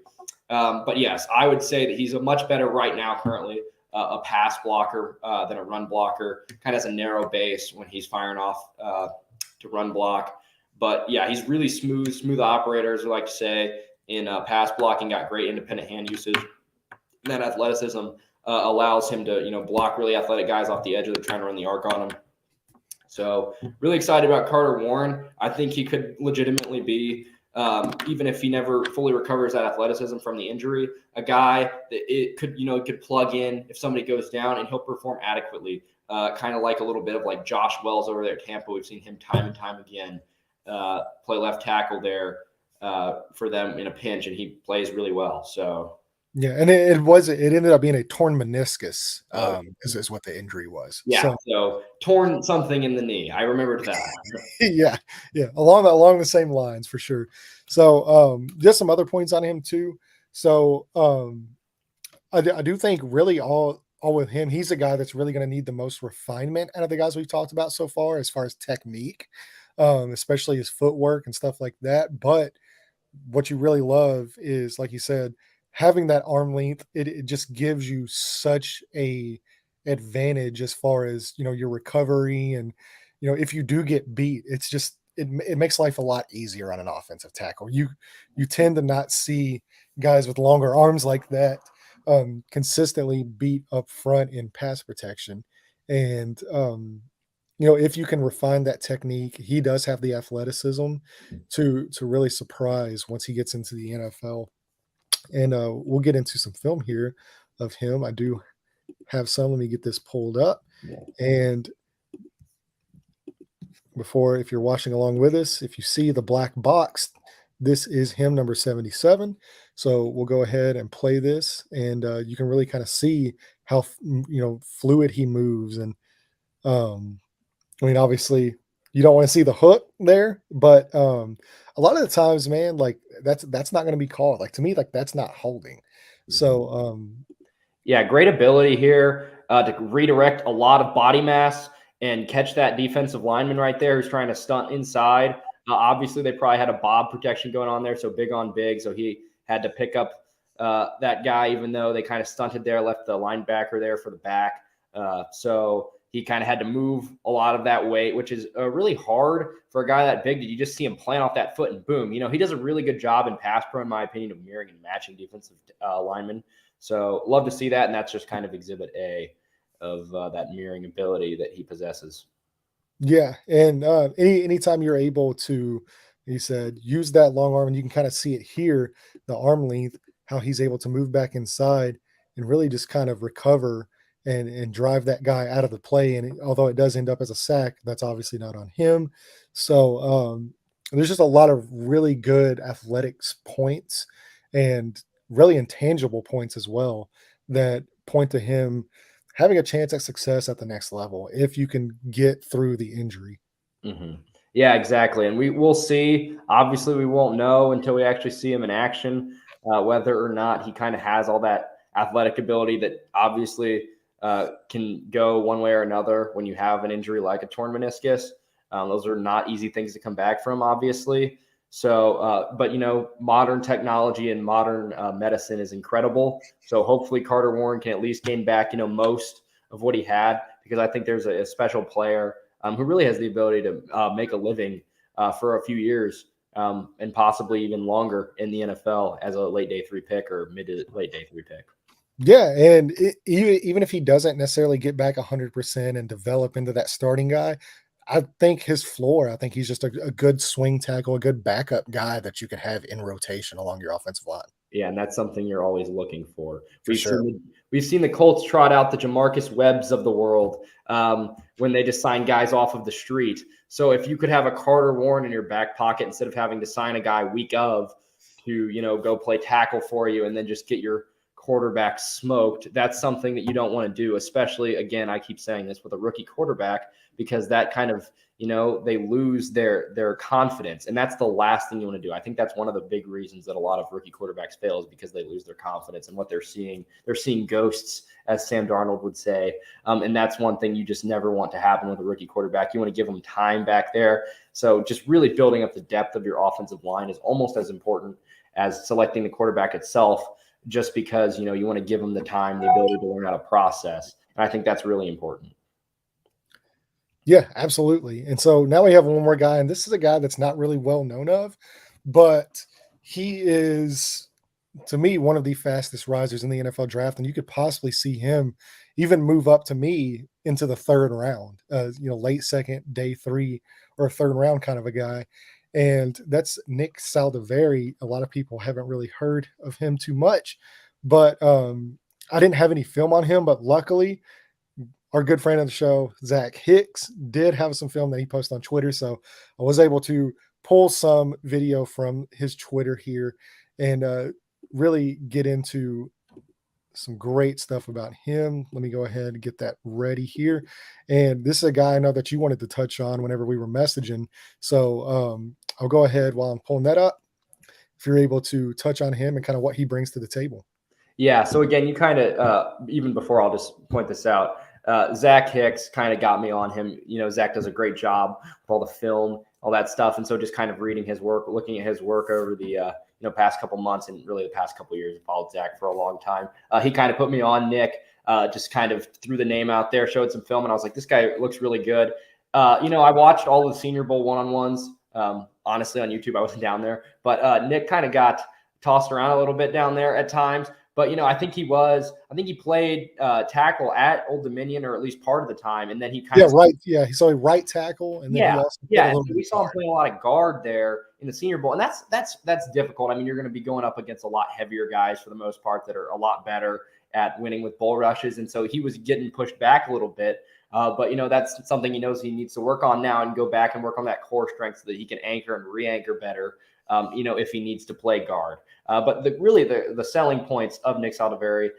But yes, I would say that he's a much better right now currently a pass blocker than a run blocker. Kind of has a narrow base when he's firing off to run block. But yeah, he's really smooth operator, as we like to say, in pass blocking. Got great independent hand usage. And that athleticism allows him to block really athletic guys off the edge of the trying to run the arc on him. So really excited about Carter Warren. I think he could legitimately be, even if he never fully recovers that athleticism from the injury, a guy that it could plug in if somebody goes down and he'll perform adequately. Kind of like a little bit of like Josh Wells over there at Tampa. We've seen him time and time again play left tackle there for them in a pinch, and he plays really well. So Yeah, and it ended up being a torn meniscus, Oh, is what the injury was. yeah. So So torn something in the knee. I remembered that. yeah, yeah, along the same lines for sure. So just some other points on him too. So I do think really all with him, he's a guy that's really going to need the most refinement out of the guys we've talked about so far as technique, especially his footwork and stuff like that. But what you really love is, like you said, having that arm length. It just gives you such a advantage as far as your recovery, and if you do get beat, it's just it makes life a lot easier on an offensive tackle. You tend to not see guys with longer arms like that consistently beat up front in pass protection, and if you can refine that technique, he does have the athleticism to really surprise once he gets into the NFL. And we'll get into some film here of him. I do have some. Let me get this pulled up. And before, if you're watching along with us, if you see the black box, this is him, number 77. So we'll go ahead and play this, and you can really kind of see how fluid he moves. And um, I mean, obviously, you don't want to see the hook there, but a lot of the times, man, like that's not going to be called. Like to me, like that's not holding. So Yeah, great ability here to redirect a lot of body mass and catch that defensive lineman right there who's trying to stunt inside. Obviously, they probably had a bob protection going on there, so big on big. So he had to pick up that guy, even though they kind of stunted there, left the linebacker there for the back. So he kind of had to move a lot of that weight, which is really hard for a guy that big. That you just see him plant off that foot and boom. You know, he does a really good job in pass pro, in my opinion, of mirroring and matching defensive linemen. So love to see that, and that's just kind of Exhibit A of that mirroring ability that he possesses. yeah, and anytime you're able to, he said, use that long arm, and you can kind of see it here, the arm length, how he's able to move back inside and really just kind of recover and drive that guy out of the play. And although it does end up as a sack, that's obviously not on him. So there's just a lot of really good athletics points and really intangible points as well that point to him having a chance at success at the next level if you can get through the injury. Hmm. Yeah, exactly. And we'll see. Obviously, we won't know until we actually see him in action, whether or not he kind of has all that athletic ability that obviously can go one way or another when you have an injury like a torn meniscus. Those are not easy things to come back from, obviously. So, but modern technology and modern medicine is incredible. So hopefully Carter Warren can at least gain back, most of what he had, because I think there's a special player who really has the ability to make a living for a few years and possibly even longer in the NFL as a late day 3 pick or mid to late day 3 pick. Yeah, and even if he doesn't necessarily get back 100% and develop into that starting guy, I think his floor, I think he's just a good swing tackle, a good backup guy that you could have in rotation along your offensive line. Yeah, and that's something you're always looking for. For sure. We've seen the Colts trot out the Jamarcus Webbs of the world when they just sign guys off of the street. So if you could have a Carter Warren in your back pocket instead of having to sign a guy week of to go play tackle for you and then just get your quarterback smoked, that's something that you don't want to do. Especially, again, I keep saying this with a rookie quarterback, because that kind of they lose their confidence, and that's the last thing you want to do. I think that's one of the big reasons that a lot of rookie quarterbacks fail, is because they lose their confidence and what they're seeing. They're seeing ghosts, as Sam Darnold would say, and that's one thing you just never want to happen with a rookie quarterback. You want to give them time back there. So just really building up the depth of your offensive line is almost as important as selecting the quarterback itself, just because you want to give them the time, the ability to learn how to process, and I think that's really important. Yeah, absolutely. And so now we have one more guy, and this is a guy that's not really well known of, but he is, to me, one of the fastest risers in the NFL draft, and you could possibly see him even move up to me into the third round, late second, day 3, or third round kind of a guy. And that's Nick Saldiveri. A lot of people haven't really heard of him too much, but I didn't have any film on him, but luckily our good friend of the show, Zach Hicks, did have some film that he posted on Twitter. So I was able to pull some video from his Twitter here and really get into some great stuff about him. Let me go ahead and get that ready here. And this is a guy I know that you wanted to touch on whenever we were messaging. So I'll go ahead while I'm pulling that up. If you're able to touch on him and kind of what he brings to the table. Yeah. So again, you kind of even before I'll just point this out. Zach Hicks kind of got me on him. You know, Zach does a great job with all the film, all that stuff, and so just kind of reading his work, looking at his work over the past couple months and really the past couple years. I followed Zach for a long time. He kind of put me on Nick. Just kind of threw the name out there, showed some film, and I was like, this guy looks really good. I watched all the Senior Bowl one-on-ones. Honestly, on YouTube, I wasn't down there, but Nick kind of got tossed around a little bit down there at times. But, I think he played tackle at Old Dominion, or at least part of the time. And then he kind of. Right. Yeah. He saw a right tackle. And then he also played a little so we saw him playing a lot of guard there in the Senior Bowl. And that's difficult. I mean, you're going to be going up against a lot heavier guys for the most part that are a lot better at winning with bull rushes. And so he was getting pushed back a little bit. But that's something he knows he needs to work on now and go back and work on that core strength so that he can anchor and re-anchor better, if he needs to play guard. But the selling points of Nick Saldivari,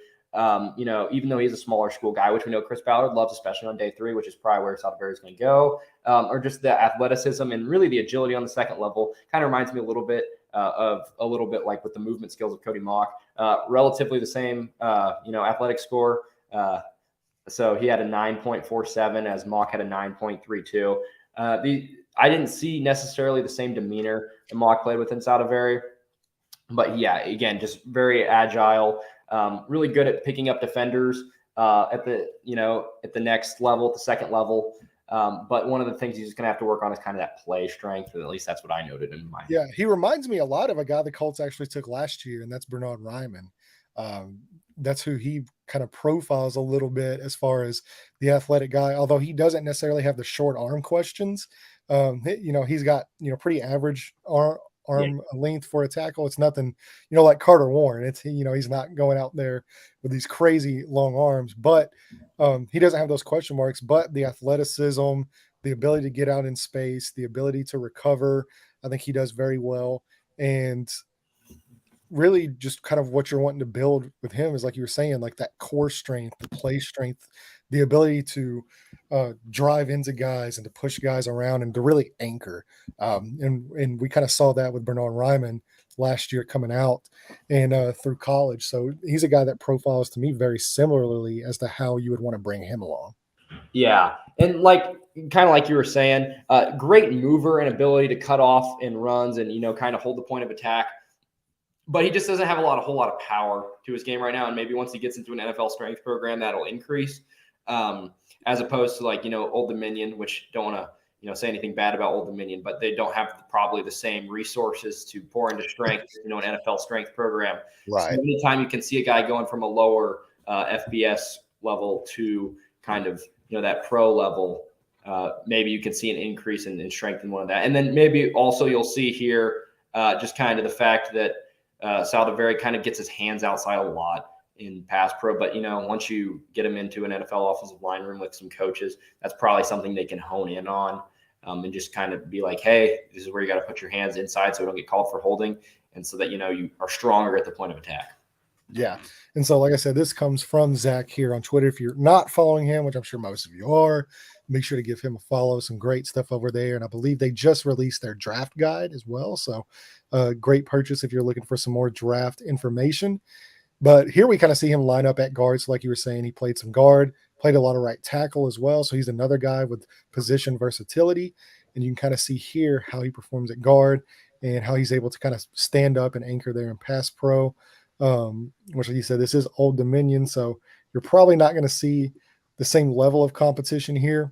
even though he's a smaller school guy, which we know Chris Ballard loves, especially on day 3, which is probably where Saldivari is going to go, or just the athleticism and really the agility on the second level kind of reminds me a little bit like with the movement skills of Cody Mock. Relatively the same, athletic score. So he had a 9.47 as Mock had a 9.32. I didn't see necessarily the same demeanor that Mock played with in Saldivari. But yeah, again, just very agile, really good at picking up defenders at the next level, at the second level. But one of the things he's just going to have to work on is kind of that play strength. And at least that's what I noted in my. Yeah, he reminds me a lot of a guy the Colts actually took last year, and that's Bernard Ryman. That's who he kind of profiles a little bit as far as the athletic guy, although he doesn't necessarily have the short arm questions. He's got, pretty average arm length for a tackle. It's nothing, like Carter Warren. It's, he's not going out there with these crazy long arms, but he doesn't have those question marks, but the athleticism, the ability to get out in space, the ability to recover, I think he does very well. And really just kind of what you're wanting to build with him is, like you were saying, like that core strength, the play strength, the ability to drive into guys and to push guys around and to really anchor. And we kind of saw that with Bernard Ryman last year coming out and through college. So he's a guy that profiles to me very similarly as to how you would want to bring him along. Yeah. And kind of like you were saying, great mover and ability to cut off in runs and, kind of hold the point of attack. But he just doesn't have a whole lot of power to his game right now. And maybe once he gets into an NFL strength program, that'll increase. As opposed to Old Dominion, which don't want to, say anything bad about Old Dominion, but they don't have probably the same resources to pour into strength, an NFL strength program. Right. So anytime you can see a guy going from a lower FBS level to kind of, that pro level, maybe you can see an increase in strength in one of that. And then maybe also you'll see here just kind of the fact that Saldivari kind of gets his hands outside a lot in pass pro, but once you get him into an NFL offensive line room with some coaches, that's probably something they can hone in on and just kind of be like, hey, this is where you got to put your hands inside so we don't get called for holding, and so that you are stronger at the point of attack. Yeah. And so, like I said, this comes from Zach here on Twitter. If you're not following him, which I'm sure most of you are, make sure to give him a follow. Some great stuff over there. And I believe they just released their draft guide as well. So great purchase if you're looking for some more draft information. But here we kind of see him line up at guard. So like you were saying, he played some guard, played a lot of right tackle as well. So he's another guy with position versatility. And you can kind of see here how he performs at guard and how he's able to kind of stand up and anchor there in pass pro. Which, like you said, this is Old Dominion, so you're probably not going to see the same level of competition here.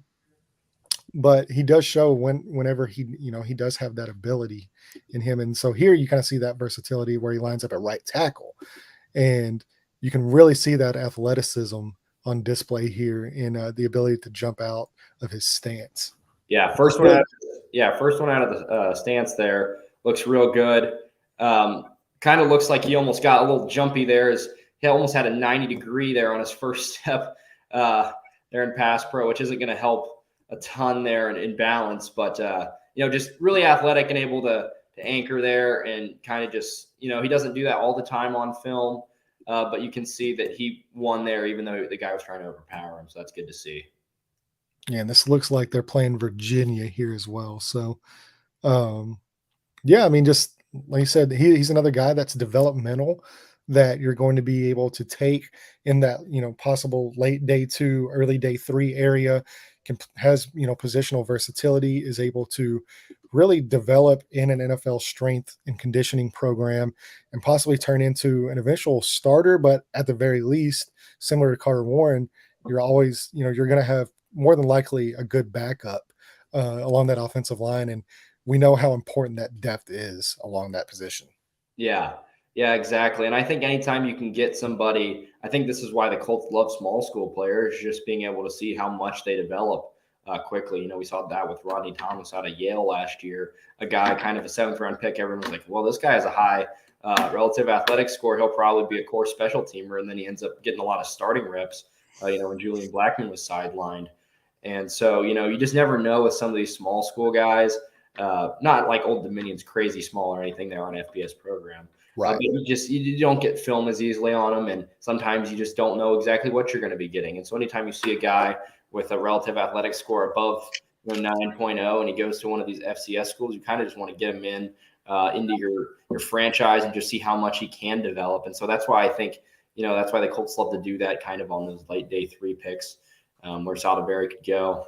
But he does show whenever he does have that ability in him. And so here you kind of see that versatility where he lines up at right tackle. And you can really see that athleticism on display here in the ability to jump out of his stance. Yeah, first one out of the stance there looks real good. Kind of looks like he almost got a little jumpy there. He almost had a 90-degree there on his first step there in pass pro, which isn't going to help a ton there in balance. But, just really athletic and able to anchor there and kind of just, he doesn't do that all the time on film. but you can see that he won there, even though the guy was trying to overpower him. So that's good to see. Yeah, and this looks like they're playing Virginia here as well. So, um, yeah, I mean, just like you said, he's another guy that's developmental that you're going to be able to take in that, possible late day 2, early day 3 area. Has, positional versatility, is able to really develop in an NFL strength and conditioning program and possibly turn into an eventual starter. But at the very least, similar to Carter Warren, you're always, you're going to have more than likely a good backup along that offensive line. And we know how important that depth is along that position. Yeah. Yeah, exactly. And I think anytime you can get somebody, I think this is why the Colts love small school players, just being able to see how much they develop quickly. We saw that with Rodney Thomas out of Yale last year, a guy kind of a 7th-round pick. Everyone was like, well, this guy has a high relative athletic score. He'll probably be a core special teamer. And then he ends up getting a lot of starting reps, when Julian Blackman was sidelined. And so, you just never know with some of these small school guys. Not like Old Dominion's crazy small or anything. They're on FBS program. Right. But you don't get film as easily on them, and sometimes you just don't know exactly what you're going to be getting. And so anytime you see a guy with a relative athletic score above 9.0 and he goes to one of these FCS schools, you kind of just want to get him into your franchise and just see how much he can develop. And so that's why I think that's why the Colts love to do that kind of on those late day 3 picks where Saldivari could go.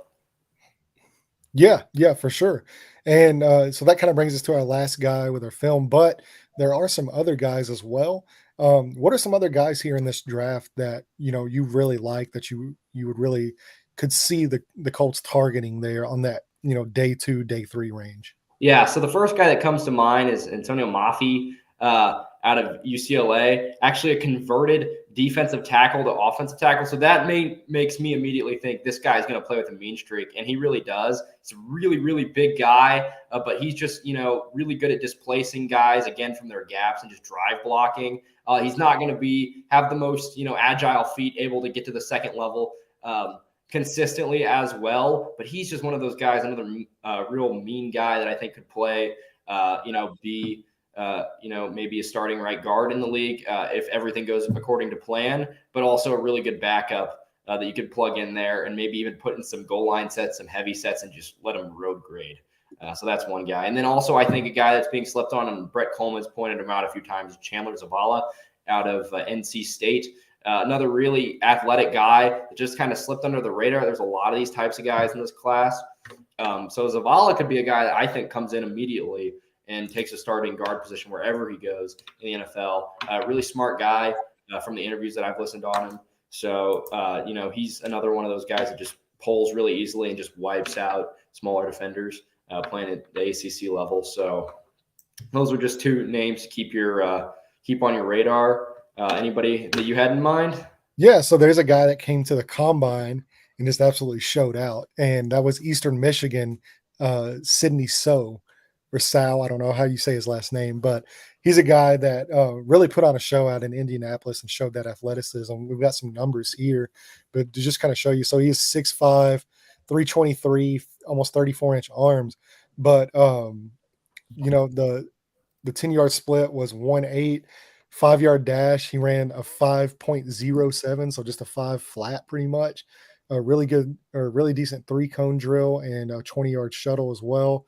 Yeah, for sure. And so that kind of brings us to our last guy with our film, but there are some other guys as well. What are some other guys here in this draft that you really like, that you would really could see the Colts targeting there on that day 2, day 3 range? Yeah, so the first guy that comes to mind is Antonio Mafi out of UCLA, actually a converted defensive tackle to offensive tackle. So that makes me immediately think this guy is going to play with a mean streak, and he really does. He's a really, really big guy, but he's just, really good at displacing guys, again, from their gaps and just drive blocking. He's not going to have the most, agile feet, able to get to the second level consistently as well, but he's just one of those guys, another real mean guy that I think could play, be maybe a starting right guard in the league if everything goes according to plan, but also a really good backup that you could plug in there and maybe even put in some goal line sets, some heavy sets, and just let him road grade. So that's one guy. And then also I think a guy that's being slept on, and Brett Coleman's pointed him out a few times, Chandler Zavala out of NC State. Another really athletic guy that just kind of slipped under the radar. There's a lot of these types of guys in this class. So Zavala could be a guy that I think comes in immediately and takes a starting guard position wherever he goes in the NFL. Really smart guy from the interviews that I've listened on him. So, he's another one of those guys that just pulls really easily and just wipes out smaller defenders playing at the ACC level. So those were just 2 names to keep on your radar. Anybody that you had in mind? Yeah, so there's a guy that came to the combine and just absolutely showed out, and that was Eastern Michigan, Sidney So, or Sal. I don't know how you say his last name, but he's a guy that really put on a show out in Indianapolis and showed that athleticism. We've got some numbers here, but to just kind of show you, so he is 6'5", 323, almost 34-inch arms, but the 10-yard split was 1.8. 5-yard dash, he ran a 5.07, so just a 5 flat pretty much. A really good or really decent 3-cone drill and a 20-yard shuttle as well.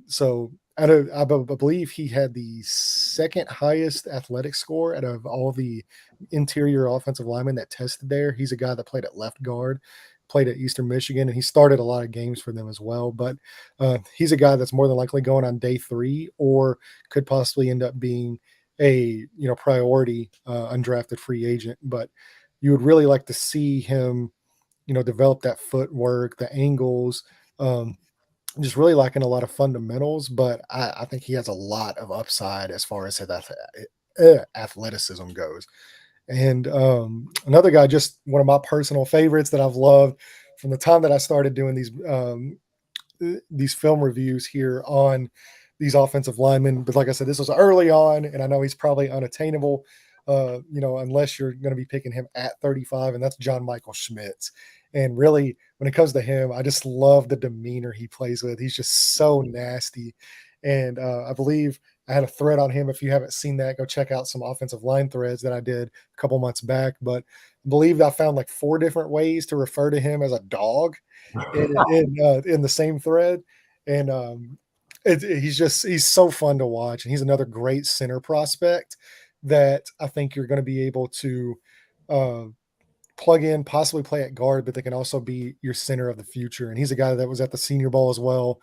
So I believe he had the second highest athletic score out of all the interior offensive linemen that tested there. He's a guy that played at left guard, played at Eastern Michigan, and he started a lot of games for them as well. But he's a guy that's more than likely going on day 3, or could possibly end up being a priority undrafted free agent. But you would really like to see him develop that footwork, the angles, just really lacking a lot of fundamentals. But I think he has a lot of upside as far as his athleticism goes. And another guy, just one of my personal favorites that I've loved from the time that I started doing these film reviews here on these offensive linemen. But like I said, this was early on, and I know he's probably unattainable, unless you're going to be picking him at 35, and that's John Michael Schmitz. And really, when it comes to him, I just love the demeanor he plays with. He's just so nasty. And I believe I had a thread on him. If you haven't seen that, go check out some offensive line threads that I did a couple months back. But I believe I found like 4 different ways to refer to him as a dog in the same thread, and he's so fun to watch, and he's another great center prospect that I think you're going to be able to uh, plug in, possibly play at guard, but they can also be your center of the future. And he's a guy that was at the Senior Bowl as well.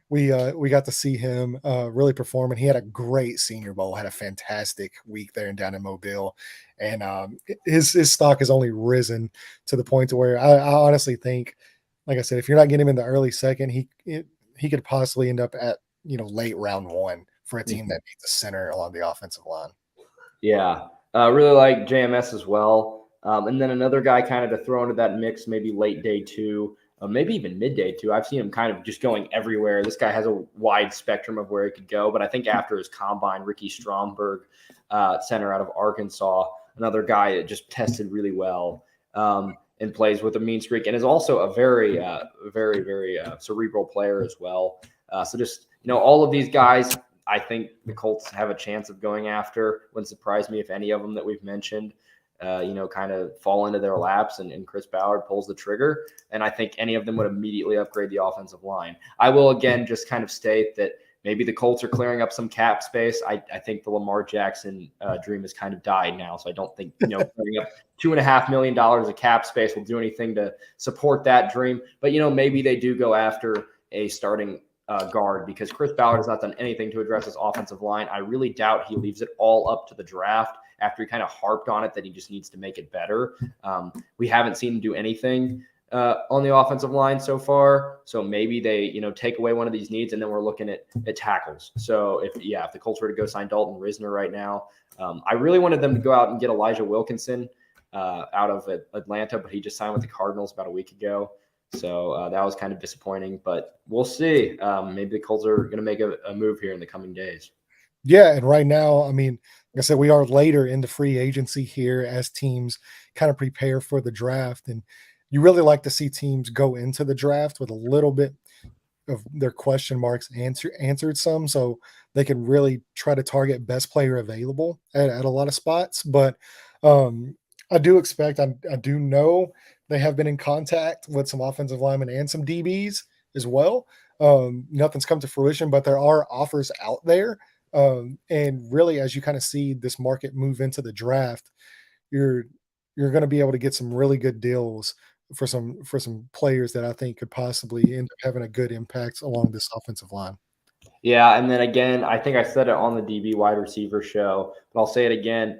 We got to see him really perform, and he had a great Senior Bowl. Had a fantastic week there and down in Mobile, and his stock has only risen to the point to where I honestly think, like I said, if you're not getting him in the early second, he could possibly end up at late round one for a team that needs a center along the offensive line. Yeah, really like JMS as well. And then another guy kind of to throw into that mix, maybe late day two, maybe even midday two. I've seen him kind of just going everywhere. This guy has a wide spectrum of where he could go. But I think after his combine, Ricky Stromberg, center out of Arkansas, another guy that just tested really well and plays with a mean streak and is also a very, very cerebral player as well. So just, all of these guys, I think the Colts have a chance of going after. Wouldn't surprise me if any of them that we've mentioned, kind of fall into their laps and Chris Ballard pulls the trigger. And I think any of them would immediately upgrade the offensive line. I will, again, just kind of state that maybe the Colts are clearing up some cap space. I think the Lamar Jackson dream has kind of died now. So I don't think, clearing up $2.5 million of cap space will do anything to support that dream. But, maybe they do go after a starting guard because Chris Ballard has not done anything to address his offensive line. I really doubt he leaves it all up to the draft after he kind of harped on it that he just needs to make it better. We haven't seen him do anything on the offensive line so far. So maybe they, take away one of these needs and then we're looking at tackles. So if the Colts were to go sign Dalton Risner right now, I really wanted them to go out and get Elijah Wilkinson out of Atlanta, but he just signed with the Cardinals about a week ago. So that was kind of disappointing, but we'll see. Maybe the Colts are going to make a move here in the coming days. Yeah, and right now, I mean, like I said, we are later into free agency here as teams kind of prepare for the draft, and you really like to see teams go into the draft with a little bit of their question marks answered some, so they can really try to target best player available at a lot of spots. But I do expect, I do know they have been in contact with some offensive linemen and some DBs as well. Nothing's come to fruition, but there are offers out there. And really, as you kind of see this market move into the draft, you're going to be able to get some really good deals for some players that I think could possibly end up having a good impact along this offensive line. Yeah, and then again, I think I said it on the DB wide receiver show, but I'll say it again.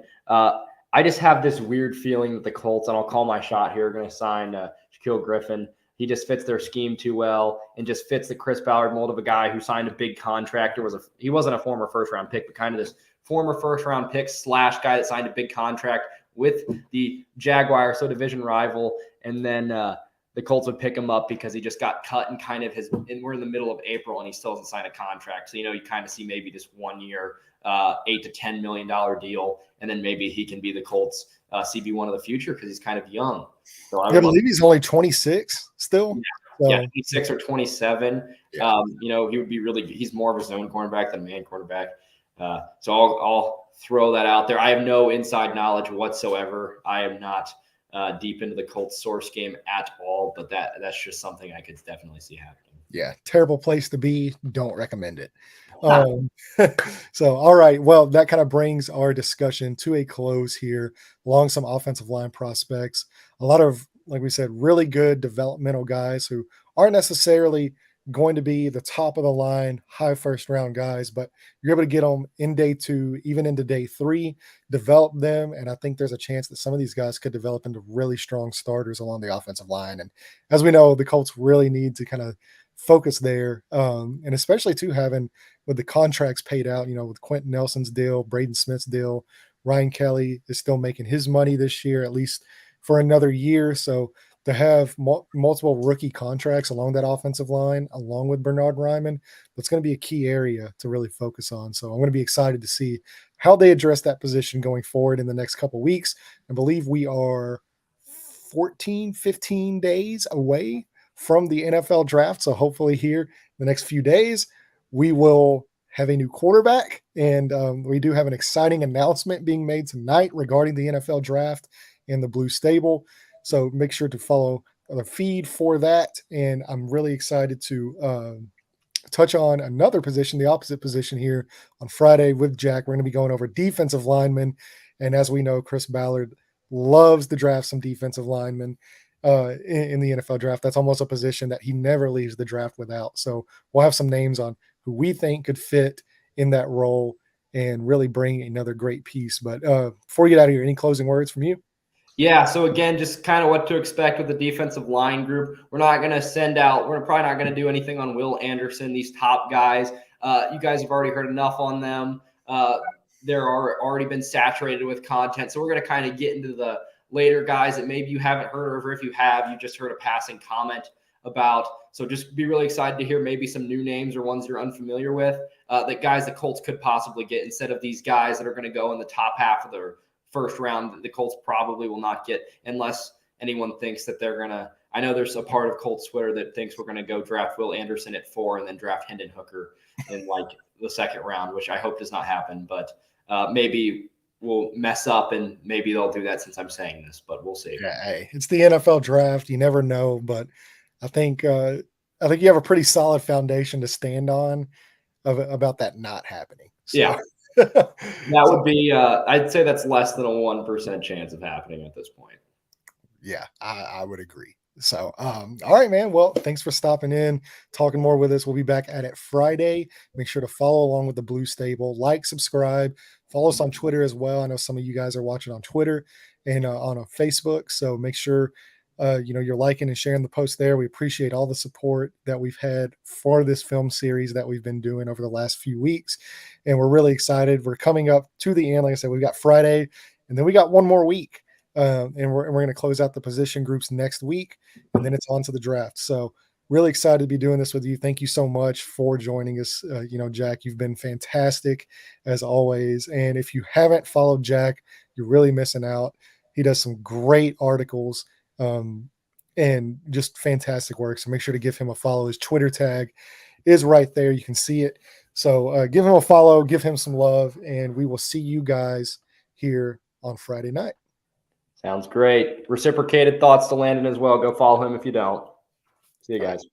I just have this weird feeling that the Colts, and I'll call my shot here, are going to sign Shaquille Griffin. He just fits their scheme too well and just fits the Chris Ballard mold of a guy who signed a big contract. He wasn't a former first-round pick, but kind of this former first-round pick / guy that signed a big contract with the Jaguars, so division rival. And then the Colts would pick him up because he just got cut and and we're in the middle of April and he still hasn't signed a contract. So, you kind of see maybe this 1 year, $8 to $10 million deal. And then maybe he can be the Colts CB1 of the future because he's kind of young. So I believe he's only 26 still. Yeah, 26 or 27. Yeah. He would be he's more of a zone cornerback than a man cornerback. So I'll throw that out there. I have no inside knowledge whatsoever. I am not deep into the Colts source game at all, but that's just something I could definitely see happening. Yeah, terrible place to be. Don't recommend it. So, all right. Well, that kind of brings our discussion to a close here along some offensive line prospects. A lot of, like we said, really good developmental guys who aren't necessarily going to be the top of the line, high first round guys, but you're able to get them in day 2, even into day 3, develop them. And I think there's a chance that some of these guys could develop into really strong starters along the offensive line. And as we know, the Colts really need to kind of focus there. And especially too, having with the contracts paid out, with Quentin Nelson's deal, Braden Smith's deal, Ryan Kelly is still making his money this year, at least for another year. So to have multiple rookie contracts along that offensive line, along with Bernard Ryman, that's going to be a key area to really focus on. So I'm going to be excited to see how they address that position going forward in the next couple of weeks. I believe we are 15 days away from the NFL draft. So hopefully here in the next few days, we will have a new quarterback, and we do have an exciting announcement being made tonight regarding the NFL draft and the Blue Stable. So make sure to follow the feed for that. And I'm really excited to touch on another position, the opposite position here on Friday with Jack. We're going to be going over defensive linemen. And as we know, Chris Ballard loves to draft some defensive linemen in the NFL draft. That's almost a position that he never leaves the draft without. So we'll have some names on who we think could fit in that role and really bring another great piece. But before we get out of here, any closing words from you? Yeah, so again, just kind of what to expect with the defensive line group. We're not going to send out, we're probably not going to do anything on Will Anderson, these top guys. You guys have already heard enough on them. They're already been saturated with content. So we're going to kind of get into the later guys that maybe you haven't heard, or if you have, you just heard a passing comment about. So just be really excited to hear maybe some new names or ones you're unfamiliar with, that guys the Colts could possibly get instead of these guys that are going to go in the top half of their first round. The Colts probably will not get unless anyone thinks that they're going to. I know there's a part of Colts Twitter that thinks we're going to go draft Will Anderson at 4 and then draft Hendon Hooker in like the second round, which I hope does not happen. But maybe we'll mess up and maybe they'll do that since I'm saying this, but we'll see. Yeah, hey, it's the NFL draft. You never know, but I think you have a pretty solid foundation to stand on about that not happening. So. Yeah. That would be, I'd say that's less than a 1% chance of happening at this point. Yeah, I would agree. So, all right, man. Well, thanks for stopping in, talking more with us. We'll be back at it Friday. Make sure to follow along with the Blue Stable, like, subscribe, follow us on Twitter as well. I know some of you guys are watching on Twitter and on Facebook. So make sure, you're liking and sharing the post there. We appreciate all the support that we've had for this film series that we've been doing over the last few weeks. And we're really excited. We're coming up to the end. Like I said, we've got Friday and then we got one more week. And we're going to close out the position groups next week, and then it's on to the draft. So really excited to be doing this with you. Thank you so much for joining us. Jack, you've been fantastic as always. And if you haven't followed Jack, you're really missing out. He does some great articles and just fantastic work. So make sure to give him a follow. His Twitter tag is right there. You can see it. So give him a follow, give him some love, and we will see you guys here on Friday night. Sounds great. Reciprocated thoughts to Landon as well. Go follow him if you don't. See you guys.